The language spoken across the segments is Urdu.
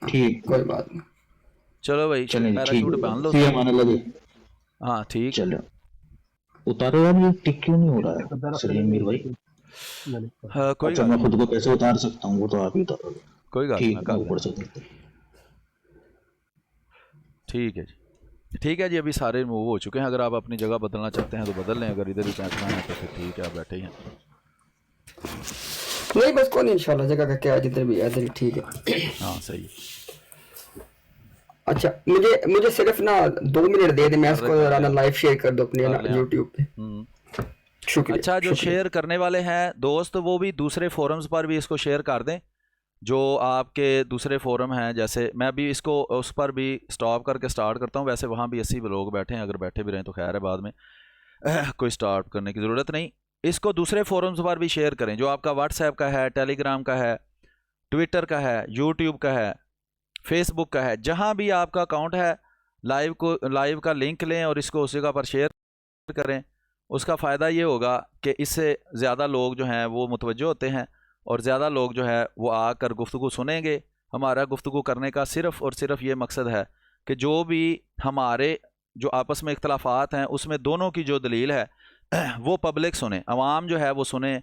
ٹھیک کوئی بات نہیں. چلو بھائی چلیں جی ٹھیک پیراشوٹ پہن لو فی امان اللہ جی. ہاں ٹھیک. چلو اتارو یار یہ ٹک کیوں نہیں ہو رہا ہے سلیم میر بھائی. کوئی اچھا بات میں نہیں، خود کو کیسے اتار سکتا ہوں وہ تو آپ ہی اتارو گے. کوئی بات نہیں، میں ٹھیک کر میں لیں اوپر گا. سے دیکھتے. ٹھیک ہے جی، ٹھیک ہے جی. ابھی سارے موو ہو چکے ہیں، اگر آپ اپنی جگہ بدلنا چاہتے ہیں تو بدل لیں، اگر ادھر ہی بیٹھنا ہے تو پھر ٹھیک ہے آپ بیٹھے ہی ہیں. نہیں بس کوئی نہیں، انشاءاللہ جگہ کا کیا ہے، جدھر بھی ہے ادھر ہی ٹھیک ہے. ہاں صحیح. اچھا مجھے صرف نا 2 منٹ دے دیں، میں اس کو کر ذرا لیں نا آپ، لائیو شیئر کر دو اپنے نا کر لیں آپ. یوٹیوب پہ. شکریہ اچھا جو شکریہ. شیئر کرنے والے ہیں دوست وہ بھی دوسرے فورمز پر بھی اس کو شیئر کر دیں، جو آپ کے دوسرے فورم ہیں. جیسے میں ابھی اس کو اس پر بھی سٹاپ کر کے سٹارٹ کرتا ہوں، ویسے وہاں بھی 80 لوگ بیٹھے ہیں، اگر بیٹھے بھی رہیں تو خیر ہے، بعد میں کوئی سٹارٹ کرنے کی ضرورت نہیں. اس کو دوسرے فورمز پر بھی شیئر کریں، جو آپ کا واٹس ایپ کا ہے، ٹیلی گرام کا ہے، ٹویٹر کا ہے، یوٹیوب کا ہے، فیس بک کا ہے، جہاں بھی آپ کا اکاؤنٹ ہے لائیو کا لنک لیں اور اس کو اس جگہ پر شیئر کریں. اس کا فائدہ یہ ہوگا کہ اس سے زیادہ لوگ جو ہیں وہ متوجہ ہوتے ہیں، اور زیادہ لوگ جو ہے وہ آ کر گفتگو سنیں گے. ہمارا گفتگو کرنے کا صرف اور صرف یہ مقصد ہے کہ جو بھی ہمارے جو آپس میں اختلافات ہیں اس میں دونوں کی جو دلیل ہے وہ پبلک سنیں، عوام جو ہے وہ سنیں.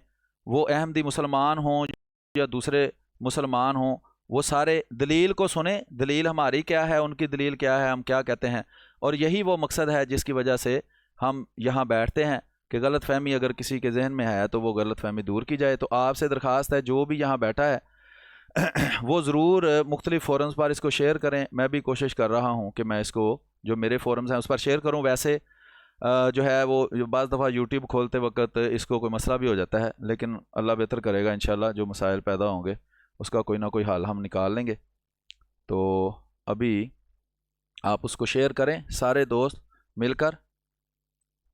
وہ احمدی مسلمان ہوں یا دوسرے مسلمان ہوں، وہ سارے دلیل کو سنیں، دلیل ہماری کیا ہے، ان کی دلیل کیا ہے، ہم کیا کہتے ہیں. اور یہی وہ مقصد ہے جس کی وجہ سے ہم یہاں بیٹھتے ہیں، کہ غلط فہمی اگر کسی کے ذہن میں ہے تو وہ غلط فہمی دور کی جائے. تو آپ سے درخواست ہے جو بھی یہاں بیٹھا ہے وہ ضرور مختلف فورمز پر اس کو شیئر کریں. میں بھی کوشش کر رہا ہوں کہ میں اس کو جو میرے فورمز ہیں اس پر شیئر کروں. ویسے جو ہے وہ بعض دفعہ یوٹیوب کھولتے وقت اس کو کوئی مسئلہ بھی ہو جاتا ہے، لیکن اللہ بہتر کرے گا انشاءاللہ. جو مسائل پیدا ہوں گے اس کا کوئی نہ کوئی حل ہم نکال لیں گے. تو ابھی آپ اس کو شیئر کریں سارے دوست مل کر.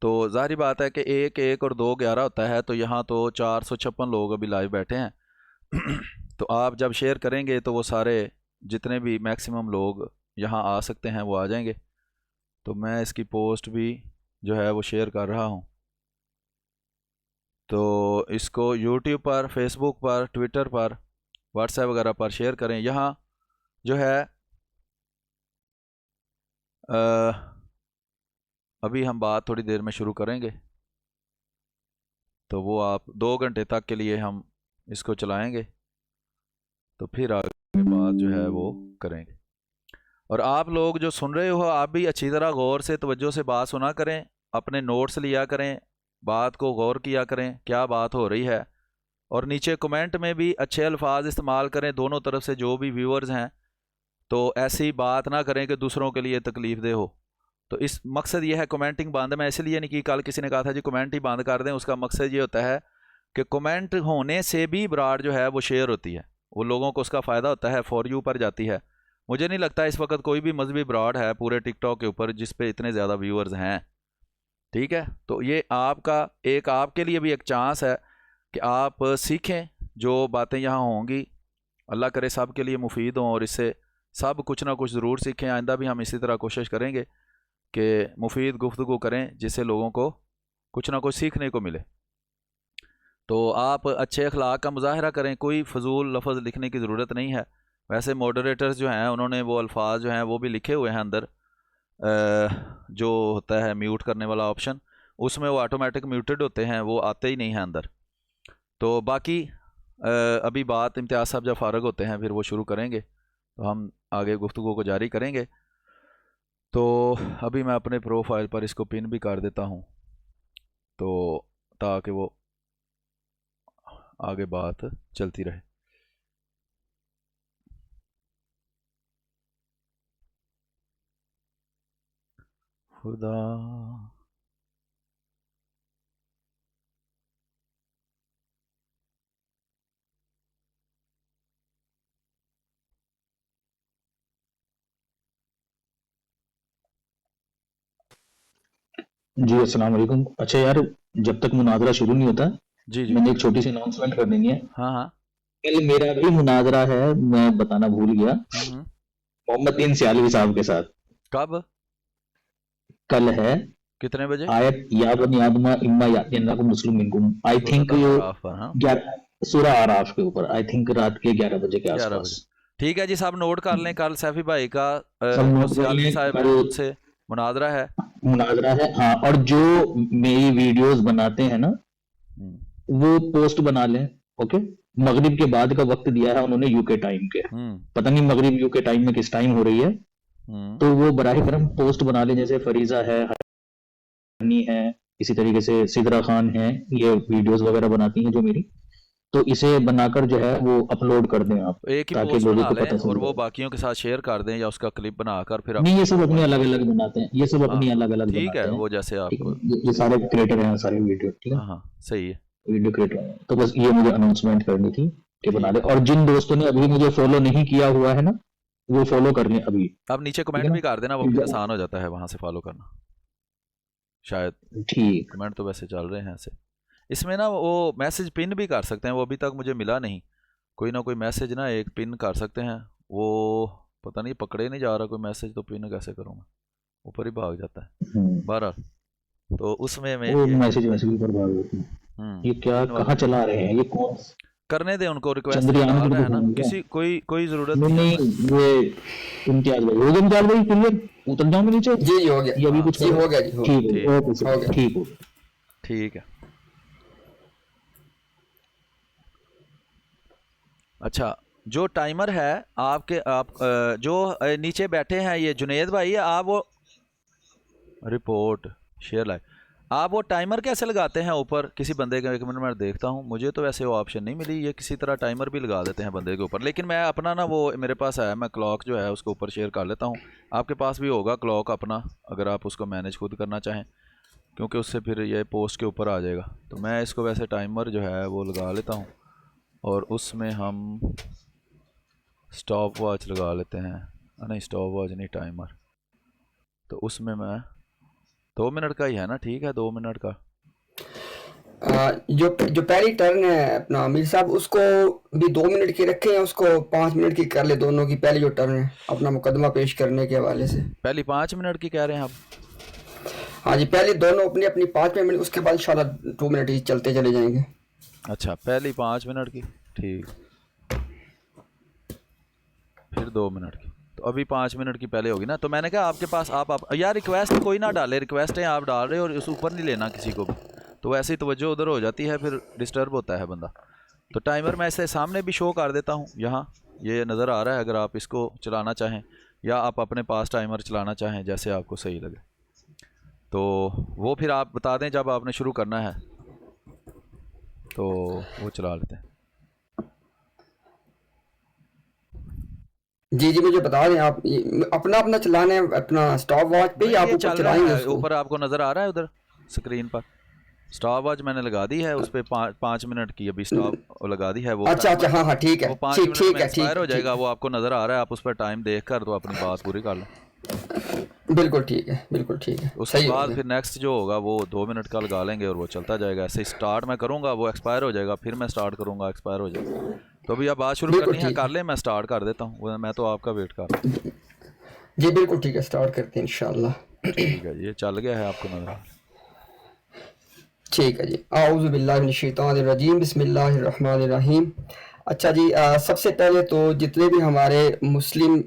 تو ظاہری بات ہے کہ 1 اور 2 11 ہوتا ہے، تو یہاں تو 456 لوگ ابھی لائیو بیٹھے ہیں. تو آپ جب شیئر کریں گے تو وہ سارے جتنے بھی میکسیمم لوگ یہاں آ سکتے ہیں وہ آ جائیں گے. تو میں اس کی پوسٹ بھی جو ہے وہ شیئر کر رہا ہوں. تو اس کو یوٹیوب پر، فیس بک پر، ٹویٹر پر، واٹس ایپ وغیرہ پر شیئر کریں. یہاں جو ہے ابھی ہم بات تھوڑی دیر میں شروع کریں گے، تو وہ آپ 2 گھنٹے تک کے لیے ہم اس کو چلائیں گے، تو پھر آگے بات جو ہے وہ کریں گے. اور آپ لوگ جو سن رہے ہو آپ بھی اچھی طرح غور سے توجہ سے بات سنا کریں، اپنے نوٹس لیا کریں، بات کو غور کیا کریں کیا بات ہو رہی ہے. اور نیچے کمنٹ میں بھی اچھے الفاظ استعمال کریں، دونوں طرف سے جو بھی ویورز ہیں. تو ایسی بات نہ کریں کہ دوسروں کے لیے تکلیف دہ ہو. تو اس مقصد یہ ہے کمنٹنگ بند میں اس لیے نہیں کی، کل کسی نے کہا تھا جی کمنٹ ہی بند کر دیں. اس کا مقصد یہ ہوتا ہے کہ کمنٹ ہونے سے بھی براڈ جو ہے وہ شیئر ہوتی ہے، وہ لوگوں کو اس کا فائدہ ہوتا ہے، فور یو پر جاتی ہے. مجھے نہیں لگتا اس وقت کوئی بھی مذہبی براڈ ہے پورے ٹک ٹاک کے اوپر جس پہ اتنے زیادہ ویورز ہیں. ٹھیک ہے، تو یہ آپ کا آپ کے لیے بھی ایک چانس ہے کہ آپ سیکھیں. جو باتیں یہاں ہوں گی اللہ کرے سب کے لیے مفید ہوں، اور اس سے سب کچھ نہ کچھ ضرور سیکھیں. آئندہ بھی ہم اسی طرح کوشش کریں گے کہ مفید گفتگو کریں جس سے لوگوں کو کچھ نہ کچھ سیکھنے کو ملے. تو آپ اچھے اخلاق کا مظاہرہ کریں، کوئی فضول لفظ لکھنے کی ضرورت نہیں ہے. ویسے ماڈریٹرز جو ہیں انہوں نے وہ الفاظ جو ہیں وہ بھی لکھے ہوئے ہیں اندر، جو ہوتا ہے میوٹ کرنے والا آپشن، اس میں وہ آٹومیٹک میوٹڈ ہوتے ہیں، وہ آتے ہی نہیں ہیں اندر. تو باقی ابھی بات امتیاز صاحب جب فارغ ہوتے ہیں پھر وہ شروع کریں گے، تو ہم آگے گفتگو کو جاری کریں گے. تو ابھی میں اپنے پروفائل پر اس کو پن بھی کر دیتا ہوں، تو تاکہ وہ آگے بات چلتی رہے. خدا جی السلام علیکم. اچھا یار جب تک مناظرہ شروع نہیں ہوتا جی جی میں نے ایک چھوٹی سی اناؤنسمنٹ کر دینی ہے. ہاں ہاں کل میرا بھی مناظرہ ہے، میں بتانا بھول گیا، محمد دین سیالوی صاحب کے ساتھ. کب؟ کل ہے. کتنے بجے؟ آیت یا بنی آدم اما یاتینکم مسلم منکم، آئی تھنک سورۃ الاعراف پر. ہاں سورہ آراف کے اوپر، آئی تھنک رات کے 11 بجے کے آس 11 پاس. بجے. ٹھیک ہے جی صاحب نوٹ کر لیں کل سیفی بھائی کا سب نوٹ کر سیالوی لیں، صاحب کل ان سے مناظرہ ہے. مناظرہ ہے. ہاں، اور جو میری ویڈیوز بناتے ہیں نا وہ پوسٹ بنا لیں. اوکے، مغرب کے بعد کا وقت دیا ہے انہوں نے یو کے ٹائم کے، پتہ نہیں مغرب یو کے ٹائم میں کس ٹائم ہو رہی ہے، تو وہ براہ کرم پوسٹ بنا لیں. جیسے فریضہ ہے، ہنی ہے، اسی طریقے سے سدرا خان ہے، یہ ویڈیوز وغیرہ بناتی ہیں جو میری، تو اسے بنا کر جو ہے وہ اپلوڈ کر دیں آپ، ایک ہی تاکہ پوسٹ لوگوں بنا کو لیں پتہ اور چل وہ جائے. باقیوں کے ساتھ شیئر کر دیں یا اس کا کلپ بنا کر پھر نہیں، یہ سب اپنی موبائل الگ پر. الگ بناتے ہیں، یہ سب ہاں اپنی ہاں الگ الگ ٹھیک ہے بناتے ہیں. وہ جیسے آپ ٹھیک کو. ہے، یہ سارے کریٹر ہیں، سارے ویڈیو، ٹھیک ہے، ہاں ہاں صحیح ہے. ویڈیو کریٹر ہیں. تو بس یہ مجھے اناؤنسمنٹ کرنی تھی کہ بنا ٹھیک دے. ہے اور جن دوستوں نے ابھی مجھے فالو نہیں کیا ہوا ہے نا وہ فالو کر لیں ابھی. آپ نیچے ٹھیک ہے کمنٹ بھی کر دینا، وہ پھر نا، آسان ہو جاتا ہے وہاں سے فالو کرنا. شاید ٹھیک. کمنٹ تو ویسے چل رہے ہیں ایسے. اس میں نا وہ میسج پن بھی کر سکتے ہیں، وہ ابھی تک مجھے ملا نہیں. کوئی نہ کوئی میسج نا ایک پن کر سکتے ہیں، وہ پتہ نہیں پکڑے نہیں جا رہا کوئی میسج، تو پن کیسے کروں میں، اوپر ہی بھاگ جاتا ہے. بہرحال تو اس میں وہ یہ میسج ویسے پر بھاگ ہوتی ہے. یہ کیا پن والا کہاں چلا رہے ہیں، یہ کون کرنے دیں ان کو، ریکویسٹ جو چندریان ڈال کو رہے ہیں نا دکھائیں گے؟ کسی کوئی ضرورت نہیں نہیں ہے. نہیں، یہ امتیاز بھائی ہو گیا، امتیاز بھائی کلیئر، اتر جاؤں گے نیچے، جی ہو گیا یہ ابھی ہاں کچھ جی، کرو. ہو گیا جی، ٹھیک ہو ہے، اوکے سر، گیا. ٹھیک ہو. ٹھیک ہے. اچھا جو ٹائمر ہے آپ کے، آپ جو نیچے بیٹھے ہیں یہ جنید بھائی، آپ وہ رپورٹ شیئر لائے، آپ وہ ٹائمر کیسے لگاتے ہیں اوپر کسی بندے کا؟ ایک منٹ میں دیکھتا ہوں، مجھے تو ویسے وہ آپشن نہیں ملی. یہ کسی طرح ٹائمر بھی لگا دیتے ہیں بندے کے اوپر، لیکن میں اپنا نا وہ میرے پاس ہے، میں کلاک جو ہے اس کو اوپر شیئر کر لیتا ہوں. آپ کے پاس بھی ہوگا کلاک اپنا، اگر آپ اس کو مینیج خود کرنا چاہیں، کیونکہ اس سے پھر یہ پوسٹ کے اوپر آ جائے گا. تو میں اس کو ویسے ٹائمر جو ہے وہ لگا لیتا ہوں، اور اس میں ہم سٹاپ واچ لگا لیتے ہیں. نہیں سٹاپ واچ نہیں، ٹائمر. تو اس میں 2 منٹ کا ہی ہے نا؟ ٹھیک ہے 2 منٹ کا. جو پہلی ٹرن ہے اپنا امیر صاحب، اس کو بھی 2 منٹ کی رکھیں، اس کو 5 منٹ کی کر لے. دونوں کی پہلی جو ٹرن ہے اپنا مقدمہ پیش کرنے کے حوالے سے، پہلی 5 منٹ کی کہہ رہے ہیں آپ؟ ہاں جی، پہلی دونوں اپنی اپنی 5 منٹ، اس کے بعد انشاءاللہ 2 منٹ ہی چلتے چلے جائیں گے. اچھا پہلی 5 منٹ کی، ٹھیک. پھر 2 منٹ کی، تو ابھی 5 منٹ کی پہلے ہوگی نا. تو میں نے کہا آپ کے پاس آپ یار ریکویسٹ کوئی نہ ڈالے، ریکویسٹیں آپ ڈال رہے ہو اور اس اوپر نہیں لینا کسی کو بھی، تو ویسے ہی توجہ ادھر ہو جاتی ہے، پھر ڈسٹرب ہوتا ہے بندہ. تو ٹائمر میں اسے سامنے بھی شو کر دیتا ہوں، یہاں یہ نظر آ رہا ہے. اگر آپ اس کو چلانا چاہیں یا آپ اپنے پاس ٹائمر چلانا چاہیں جیسے آپ کو صحیح لگے، تو وہ پھر آپ بتا دیں جب آپ نے شروع کرنا ہے تو وہ چلا لیتے ہیں. جی مجھے بتا دیں، آپ اپنا چلانا ہے اپنا سٹاپ واچ پہ، یا آپ یہ اوپر چل چلائیں رہا گے ہے اس کو؟ اوپر، آپ کو نظر آ رہا ہے ادھر اسکرین پر سٹاپ واچ میں نے لگا دی ہے، اس پہ 5 منٹ کی ابھی سٹاپ لگا دی ہے. وہ اچھا ٹائمر ہاں ٹھیک ہے، وہ 5 منٹ ٹھیک میں ہے، ایکسپائر ہو جائے ٹھیک گا، ہے، وہ آپ کو نظر آ رہا ہے. آپ اس پہ ٹائم دیکھ کر تو اپنی بات پوری کر لیں. بالکل ٹھیک ہے، بالکل ٹھیک ہے، اس کے صحیح ہو بعد گیا. پھر نیکسٹ جو ہوگا وہ 2 منٹ کا لگا لیں گے اور وہ چلتا جائے گا. ایسے ہی اسٹارٹ میں کروں گا وہ ایکسپائر ہو جائے گا، پھر میں اسٹارٹ کروں گا ایکسپائر ہو جائے گا. تو ابھی آپ بات شروع بالکل کرنی ہے ٹھیک کر لیں، میں اسٹارٹ کر دیتا ہوں، میں تو آپ کا ویٹ کر رہا ہوں. جی بالکل ٹھیک ہے، سٹارٹ کرتے ہیں انشاءاللہ. ٹھیک ہے یہ چل گیا ہے، آپ کو نظر آ رہا ہے. ٹھیک ہے جی. اعوذ باللہ من الشیطان الرجیم، بسم اللہ الرحمن الرحیم. اچھا جی، سب سے پہلے تو جتنے بھی ہمارے مسلم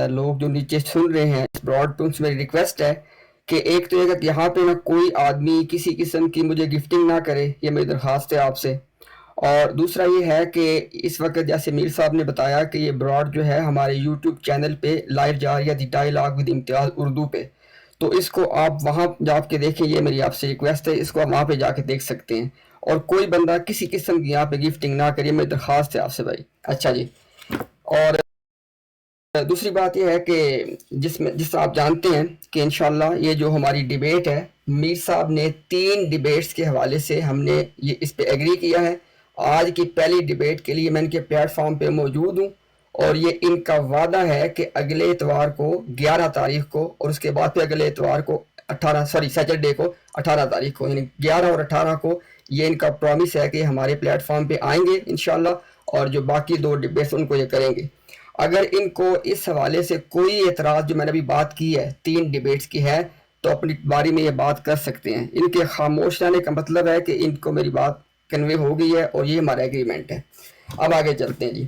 لوگ جو نیچے سن رہے ہیں اس براڈ پہ، ان سے میری ریکویسٹ ہے کہ ایک تو یہ یہاں پہ نہ کوئی آدمی کسی قسم کی مجھے گفٹنگ نہ کرے، یہ میری درخواست ہے آپ سے. اور دوسرا یہ ہے کہ اس وقت جیسے میر صاحب نے بتایا کہ یہ براڈ جو ہے ہمارے یوٹیوب چینل پہ لائیو جا رہی ہے، دی ڈائیلاگ ود امتیاز اردو پہ. تو اس کو آپ وہاں جا کے دیکھیں، یہ میری آپ سے ریکویسٹ ہے، اس کو آپ وہاں پہ جا کے دیکھ سکتے ہیں. اور کوئی بندہ کسی قسم کی یہاں پہ گفٹنگ نہ کریے، میری درخواست ہے آپ سے بھائی. اچھا جی. اور دوسری بات یہ ہے کہ جس آپ جانتے ہیں کہ انشاءاللہ یہ جو ہماری ڈیبیٹ ہے، میر صاحب نے 3 ڈیبیٹس کے حوالے سے ہم نے یہ اس پہ ایگری کیا ہے. آج کی پہلی ڈیبیٹ کے لیے میں ان کے پلیٹ فارم پہ موجود ہوں، اور یہ ان کا وعدہ ہے کہ اگلے اتوار کو 11 تاریخ کو، اور اس کے بعد پھر اگلے اتوار کو سیٹرڈے کو 18 تاریخ کو، یعنی 11 اور 18 کو یہ ان کا پرومس ہے کہ ہمارے پلیٹ فارم پہ آئیں گے انشاءاللہ، اور جو باقی 2 ڈیبیٹس ان کو یہ کریں گے. اگر ان کو اس حوالے سے کوئی اعتراض جو میں نے ابھی بات کی ہے 3 ڈیبیٹس کی ہے، تو اپنی باری میں یہ بات کر سکتے ہیں. ان کے خاموش رہنے کا مطلب ہے کہ ان کو میری بات کنوے ہو گئی ہے، اور یہ ہمارا ایگریمنٹ ہے. اب آگے چلتے ہیں جی.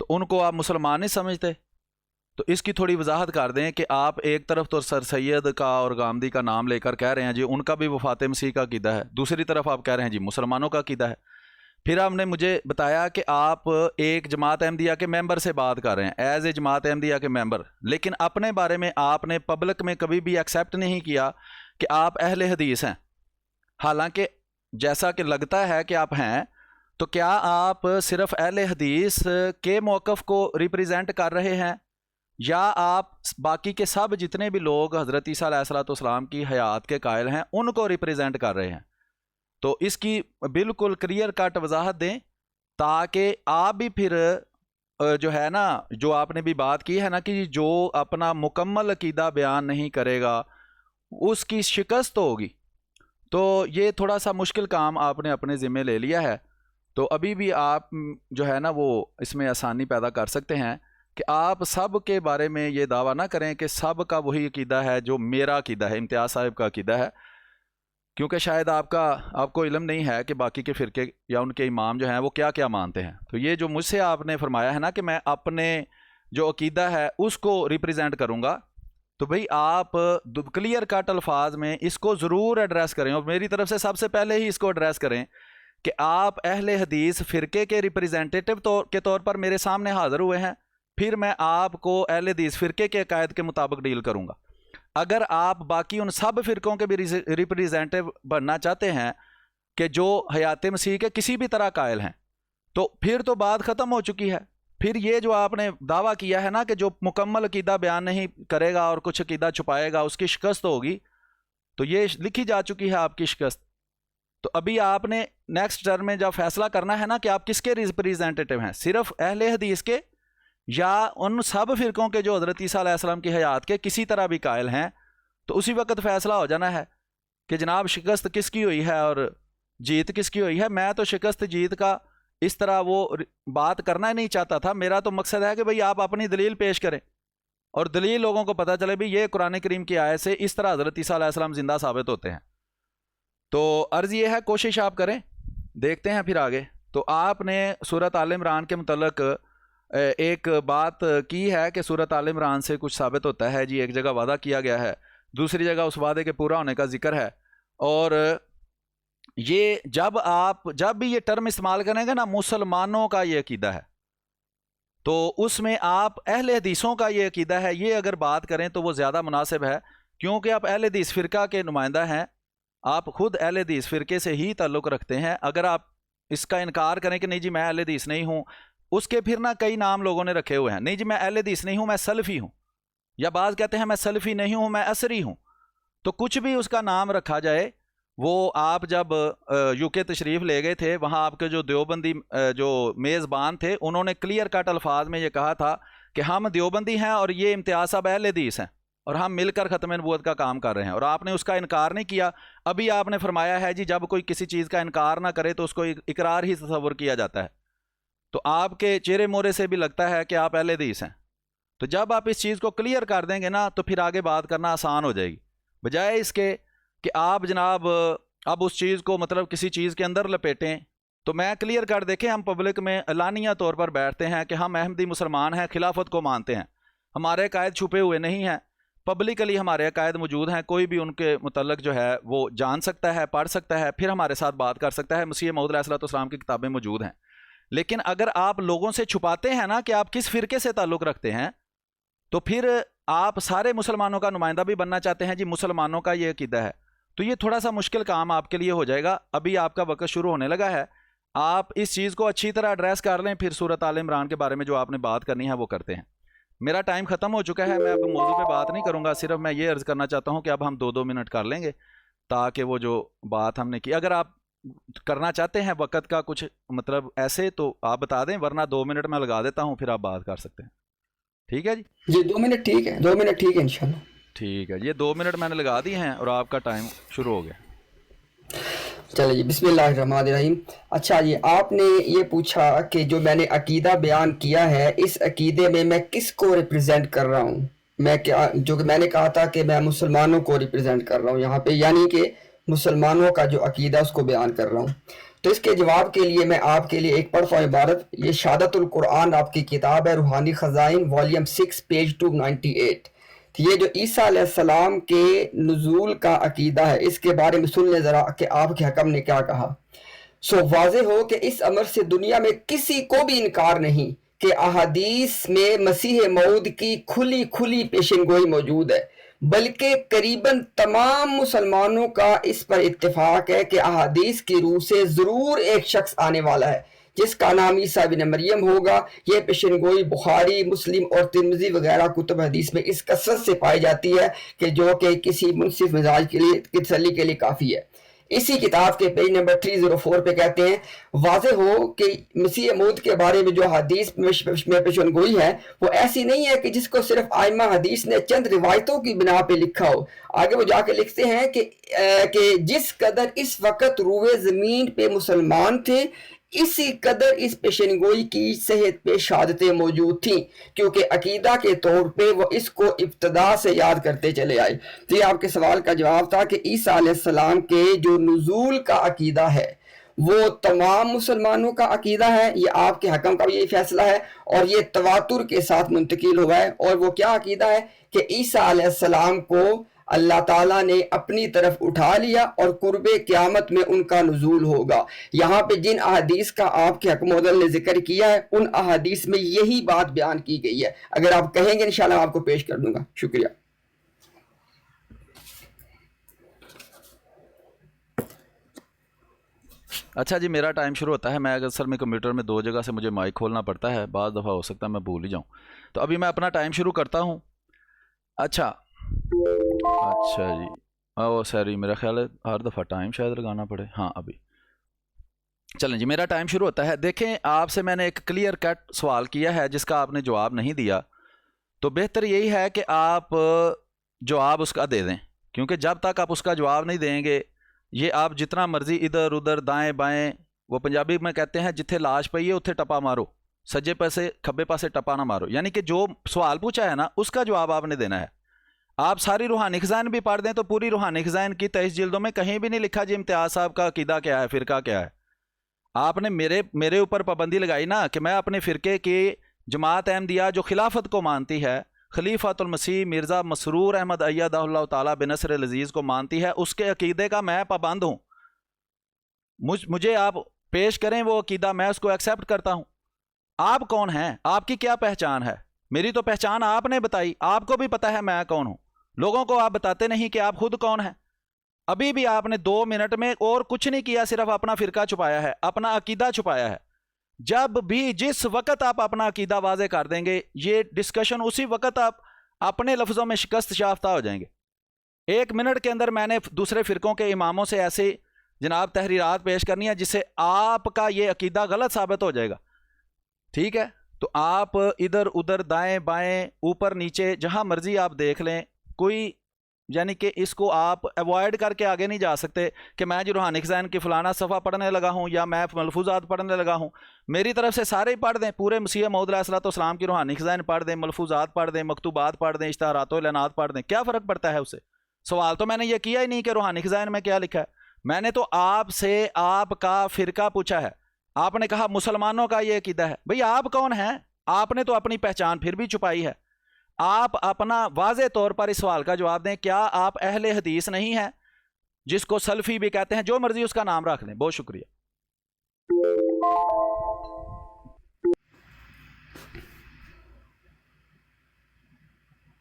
تو ان کو آپ مسلمان نہیں سمجھتے؟ تو اس کی تھوڑی وضاحت کر دیں کہ آپ ایک طرف تو سر سید کا اور گامدی کا نام لے کر کہہ رہے ہیں جی ان کا بھی وفات مسیح کا عقیدہ ہے، دوسری طرف آپ کہہ رہے ہیں جی مسلمانوں کا عقیدہ ہے. پھر آپ نے مجھے بتایا کہ آپ ایک جماعت احمدیہ کے ممبر سے بات کر رہے ہیں ایز اے جماعت احمدیہ کے ممبر، لیکن اپنے بارے میں آپ نے پبلک میں کبھی بھی ایکسیپٹ نہیں کیا کہ آپ اہل حدیث ہیں، حالانکہ جیسا کہ لگتا ہے کہ آپ ہیں. تو کیا آپ صرف اہل حدیث کے موقف کو ریپریزنٹ کر رہے ہیں، یا آپ باقی کے سب جتنے بھی لوگ حضرت عیسیٰ علیہ السلام کی حیات کے قائل ہیں ان کو ریپریزنٹ کر رہے ہیں؟ تو اس کی بالکل کلیئر کٹ وضاحت دیں تاکہ آپ بھی پھر جو ہے نا، جو آپ نے بھی بات کی ہے نا کہ جو اپنا مکمل عقیدہ بیان نہیں کرے گا اس کی شکست ہوگی. تو یہ تھوڑا سا مشکل کام آپ نے اپنے ذمہ لے لیا ہے. تو ابھی بھی آپ جو ہے نا وہ اس میں آسانی پیدا کر سکتے ہیں کہ آپ سب کے بارے میں یہ دعویٰ نہ کریں کہ سب کا وہی عقیدہ ہے جو میرا عقیدہ ہے، امتیاز صاحب کا عقیدہ ہے، کیونکہ شاید آپ کو علم نہیں ہے کہ باقی کے فرقے یا ان کے امام جو ہیں وہ کیا کیا مانتے ہیں. تو یہ جو مجھ سے آپ نے فرمایا ہے نا کہ میں اپنے جو عقیدہ ہے اس کو ریپریزنٹ کروں گا، تو بھئی آپ کلیئر کٹ الفاظ میں اس کو ضرور ایڈریس کریں، اور میری طرف سے سب سے پہلے ہی اس کو ایڈریس کریں کہ آپ اہل حدیث فرقے کے ریپریزنٹیٹو کے طور پر میرے سامنے حاضر ہوئے ہیں، پھر میں آپ کو اہل حدیث فرقے کے عقائد کے مطابق ڈیل کروں گا. اگر آپ باقی ان سب فرقوں کے بھی ریپریزنٹیو بننا چاہتے ہیں کہ جو حیات مسیح کے کسی بھی طرح قائل ہیں، تو پھر تو بات ختم ہو چکی ہے. پھر یہ جو آپ نے دعویٰ کیا ہے نا کہ جو مکمل عقیدہ بیان نہیں کرے گا اور کچھ عقیدہ چھپائے گا اس کی شکست ہوگی، تو یہ لکھی جا چکی ہے آپ کی شکست. تو ابھی آپ نے نیکسٹ ٹرم میں جب فیصلہ کرنا ہے نا کہ آپ کس کے ریپریزنٹیٹیو ہیں، صرف اہل حدیث کے یا ان سب فرقوں کے جو حضرت عیسیٰ علیہ السلام کی حیات کے کسی طرح بھی قائل ہیں، تو اسی وقت فیصلہ ہو جانا ہے کہ جناب شکست کس کی ہوئی ہے اور جیت کس کی ہوئی ہے. میں تو شکست جیت کا اس طرح وہ بات کرنا ہی نہیں چاہتا تھا. میرا تو مقصد ہے کہ بھئی آپ اپنی دلیل پیش کریں اور دلیل لوگوں کو پتہ چلے بھی یہ قرآن کریم کی آیت سے اس طرح حضرت عیسیٰ علیہ السلام زندہ ثابت ہوتے ہیں. تو عرض یہ ہے کوشش آپ کریں، دیکھتے ہیں پھر آگے. تو آپ نے سورۃ آل عمران کے متعلق ایک بات کی ہے کہ سورۃ آل عمران سے کچھ ثابت ہوتا ہے جی، ایک جگہ وعدہ کیا گیا ہے، دوسری جگہ اس وعدے کے پورا ہونے کا ذکر ہے. اور یہ جب بھی یہ ٹرم استعمال کریں گے نا مسلمانوں کا یہ عقیدہ ہے، تو اس میں آپ اہل حدیثوں کا یہ عقیدہ ہے یہ اگر بات کریں تو وہ زیادہ مناسب ہے، کیونکہ آپ اہل حدیث فرقہ کے نمائندہ ہیں، آپ خود اہل حدیث فرقے سے ہی تعلق رکھتے ہیں. اگر آپ اس کا انکار کریں کہ نہیں جی میں اہل حدیث نہیں ہوں، اس کے پھر نہ کئی نام لوگوں نے رکھے ہوئے ہیں، نہیں جی میں اہل حدیث نہیں ہوں میں سلفی ہوں، یا بعض کہتے ہیں میں سلفی نہیں ہوں میں اثری ہوں. تو کچھ بھی اس کا نام رکھا جائے، وہ آپ جب یو کے تشریف لے گئے تھے وہاں آپ کے جو دیوبندی جو میزبان تھے انہوں نے کلیئر کٹ الفاظ میں یہ کہا تھا کہ ہم دیوبندی ہیں اور یہ امتیاز صاحب اہل حدیث ہیں اور ہم مل کر ختم نبوت کا کام کر رہے ہیں، اور آپ نے اس کا انکار نہیں کیا. ابھی آپ نے فرمایا ہے جی جب کوئی کسی چیز کا انکار نہ کرے تو اس کو اقرار ہی تصور کیا جاتا ہے. تو آپ کے چہرے مورے سے بھی لگتا ہے کہ آپ اہل حدیث ہیں. تو جب آپ اس چیز کو کلیئر کر دیں گے نا تو پھر آگے بات کرنا آسان ہو جائے گی، بجائے اس کے کہ آپ جناب اب اس چیز کو مطلب کسی چیز کے اندر لپیٹیں. تو میں کلیئر کر دیکھیں، ہم پبلک میں اعلانیہ طور پر بیٹھتے ہیں کہ ہم احمدی مسلمان ہیں، خلافت کو مانتے ہیں، ہمارے عقائد چھپے ہوئے نہیں ہیں، پبلکلی ہمارے عقائد موجود ہیں، کوئی بھی ان کے متعلق جو ہے وہ جان سکتا ہے، پڑھ سکتا ہے، پھر ہمارے ساتھ بات کر سکتا ہے. مسیح موعود علیہ السلام کی کتابیں موجود ہیں. لیکن اگر آپ لوگوں سے چھپاتے ہیں نا کہ آپ کس فرقے سے تعلق رکھتے ہیں، تو پھر آپ سارے مسلمانوں کا نمائندہ بھی بننا چاہتے ہیں جی مسلمانوں کا یہ عقیدہ ہے، تو یہ تھوڑا سا مشکل کام آپ کے لیے ہو جائے گا. ابھی آپ کا وقت شروع ہونے لگا ہے، آپ اس چیز کو اچھی طرح ایڈریس کر لیں، پھر سورۃ آل عمران کے بارے میں جو آپ نے بات کرنی ہے وہ کرتے ہیں. میرا ٹائم ختم ہو چکا ہے، میں اب موضوع پہ بات نہیں کروں گا، صرف میں یہ عرض کرنا چاہتا ہوں کہ اب ہم 2 منٹ کر لیں گے تاکہ وہ جو بات ہم نے کی، اگر آپ کرنا چاہتے ہیں وقت کا کچھ مطلب ایسے تو آپ بتا دیں، ورنہ 2 منٹ میں لگا دیتا ہوں، پھر آپ بات کر سکتے ہیں. ٹھیک ہے جی 2 منٹ ٹھیک ہے، 2 منٹ ٹھیک ہے انشاءاللہ. ٹھیک ہے، یہ 2 منٹ میں نے لگا دی ہیں اور آپ کا ٹائم شروع ہو گیا. چلے جی بسم اللہ الرحمن الرحیم. اچھا جی آپ نے یہ پوچھا کہ جو میں نے عقیدہ بیان کیا ہے اس عقیدے میں میں کس کو ریپرزینٹ کر رہا ہوں، میں کیا جو کہ میں نے کہا تھا کہ میں مسلمانوں کو ریپرزینٹ کر رہا ہوں یہاں پہ، یعنی کہ مسلمانوں کا جو عقیدہ اس کو بیان کر رہا ہوں. تو اس کے جواب کے لیے میں آپ کے لیے ایک پڑھتا ہوں عبارت. یہ شہادت القرآن آپ کی کتاب ہے، روحانی خزائن، والیوم 6 پیج 298. یہ جو عیسیٰ علیہ السلام کے نزول کا عقیدہ ہے، اس کے بارے میں سن لیں ذرا کہ آپ کے حکم نے کیا کہا. سو واضح ہو کہ اس امر سے دنیا میں کسی کو بھی انکار نہیں کہ احادیث میں مسیح موعود کی کھلی پیشن گوئی موجود ہے، بلکہ قریباً تمام مسلمانوں کا اس پر اتفاق ہے کہ احادیث کی روح سے ضرور ایک شخص آنے والا ہے جس کا نام عیسیٰ بن مریم ہوگا. یہ پیشن گوئی بخاری، مسلم اور ترمذی وغیرہ کتب حدیث میں اس کثرت سے پائی جاتی ہے کہ جو کہ کسی منصف مزاج کے لیے تسلی کے لیے کافی ہے. اسی کتاب کے پیج نمبر 304 پہ کہتے ہیں واضح ہو کہ مسیح موعود کے بارے میں جو حدیث میں پیشن گوئی ہے وہ ایسی نہیں ہے کہ جس کو صرف ائمہ حدیث نے چند روایتوں کی بنا پہ لکھا ہو. آگے وہ جا کے لکھتے ہیں کہ جس قدر اس وقت روئے زمین پہ مسلمان تھے اسی قدر اس پیشن گوئی کی صحت پہ شہادتیں موجود تھیں، کیونکہ عقیدہ کے طور پہ وہ اس کو ابتدا سے یاد کرتے چلے آئے. تو یہ آپ کے سوال کا جواب تھا کہ عیسیٰ علیہ السلام کے جو نزول کا عقیدہ ہے وہ تمام مسلمانوں کا عقیدہ ہے. یہ آپ کے حکم کا بھی یہ فیصلہ ہے اور یہ تواتر کے ساتھ منتقل ہوا ہے. اور وہ کیا عقیدہ ہے کہ عیسیٰ علیہ السلام کو اللہ تعالیٰ نے اپنی طرف اٹھا لیا اور قرب قیامت میں ان کا نزول ہوگا. یہاں پہ جن احادیث کا آپ کے حکم عدل نے ذکر کیا ہے ان احادیث میں یہی بات بیان کی گئی ہے. اگر آپ کہیں گے انشاءاللہ میں آپ کو پیش کر دوں گا. شکریہ. اچھا جی، میرا ٹائم شروع ہوتا ہے. میں اصل میں کمپیوٹر میں 2 جگہ سے مجھے مائک کھولنا پڑتا ہے، بعض دفعہ ہو سکتا ہے میں بھول ہی جاؤں. تو ابھی میں اپنا ٹائم شروع کرتا ہوں. اچھا جی، سوری، میرا خیال ہے ہر دفعہ ٹائم شاید لگانا پڑے. ہاں ابھی چلیں جی، میرا ٹائم شروع ہوتا ہے. دیکھیں، آپ سے میں نے ایک کلیئر کٹ سوال کیا ہے جس کا آپ نے جواب نہیں دیا، تو بہتر یہی ہے کہ آپ جواب اس کا دے دیں، کیونکہ جب تک آپ اس کا جواب نہیں دیں گے یہ آپ جتنا مرضی ادھر ادھر دائیں بائیں، وہ پنجابی میں کہتے ہیں جتھے لاش پئی ہے اتھے ٹپا مارو، سجے پاسے کھبے پاسے ٹپا نہ مارو. یعنی کہ جو سوال پوچھا ہے نا اس کا جواب آپ نے دینا ہے. آپ ساری روحانی خزائن بھی پڑھ دیں تو پوری روحانی خزائن کی 23 جلدوں میں کہیں بھی نہیں لکھا جی امتیاز صاحب کا عقیدہ کیا ہے، فرقہ کیا ہے. آپ نے میرے اوپر پابندی لگائی نا کہ میں اپنے فرقے کی جماعت احمدیہ جو خلافت کو مانتی ہے، خلیفۃ المسیح مرزا مسرور احمد ایدہ اللہ تعالیٰ بنصر العزیز کو مانتی ہے، اس کے عقیدے کا میں پابند ہوں. مجھے آپ پیش کریں وہ عقیدہ، میں اس کو ایکسیپٹ کرتا ہوں. آپ کون ہیں؟ آپ کی کیا پہچان ہے؟ میری تو پہچان آپ نے بتائی، آپ کو بھی پتہ ہے میں کون ہوں. لوگوں کو آپ بتاتے نہیں کہ آپ خود کون ہیں. ابھی بھی آپ نے 2 منٹ میں اور کچھ نہیں کیا، صرف اپنا فرقہ چھپایا ہے، اپنا عقیدہ چھپایا ہے. جب بھی جس وقت آپ اپنا عقیدہ واضح کر دیں گے یہ ڈسکشن اسی وقت آپ اپنے لفظوں میں شکست یافتہ ہو جائیں گے. 1 منٹ کے اندر میں نے دوسرے فرقوں کے اماموں سے ایسے جناب تحریرات پیش کرنی ہے جس سے آپ کا یہ عقیدہ غلط ثابت ہو جائے گا. ٹھیک ہے، تو آپ ادھر ادھر دائیں بائیں اوپر نیچے جہاں مرضی آپ دیکھ لیں، کوئی یعنی کہ اس کو آپ ایوائڈ کر کے آگے نہیں جا سکتے کہ میں جو روحانی خزائن کی فلانا صفحہ پڑھنے لگا ہوں یا میں ملفوظات پڑھنے لگا ہوں. میری طرف سے سارے ہی پڑھ دیں، پورے مسیح موعود علیہ الصلوۃ والسلام کی روحانی خزائن پڑھ دیں، ملفوظات پڑھ دیں، مکتوبات پڑھ دیں، اشتہارات و اعلانات پڑھ دیں. کیا فرق پڑتا ہے اس سے؟ سوال تو میں نے یہ کیا ہی نہیں کہ روحانی خزائن میں کیا لکھا ہے. میں نے تو آپ سے آپ کا فرقہ پوچھا ہے. آپ نے کہا مسلمانوں کا یہ عقیدہ ہے. بھئی آپ کون ہیں؟ آپ نے تو اپنی پہچان پھر بھی چھپائی ہے. آپ اپنا واضح طور پر اس سوال کا جواب دیں. کیا آپ اہل حدیث نہیں ہیں جس کو سلفی بھی کہتے ہیں؟ جو مرضی اس کا نام رکھ لیں. بہت شکریہ.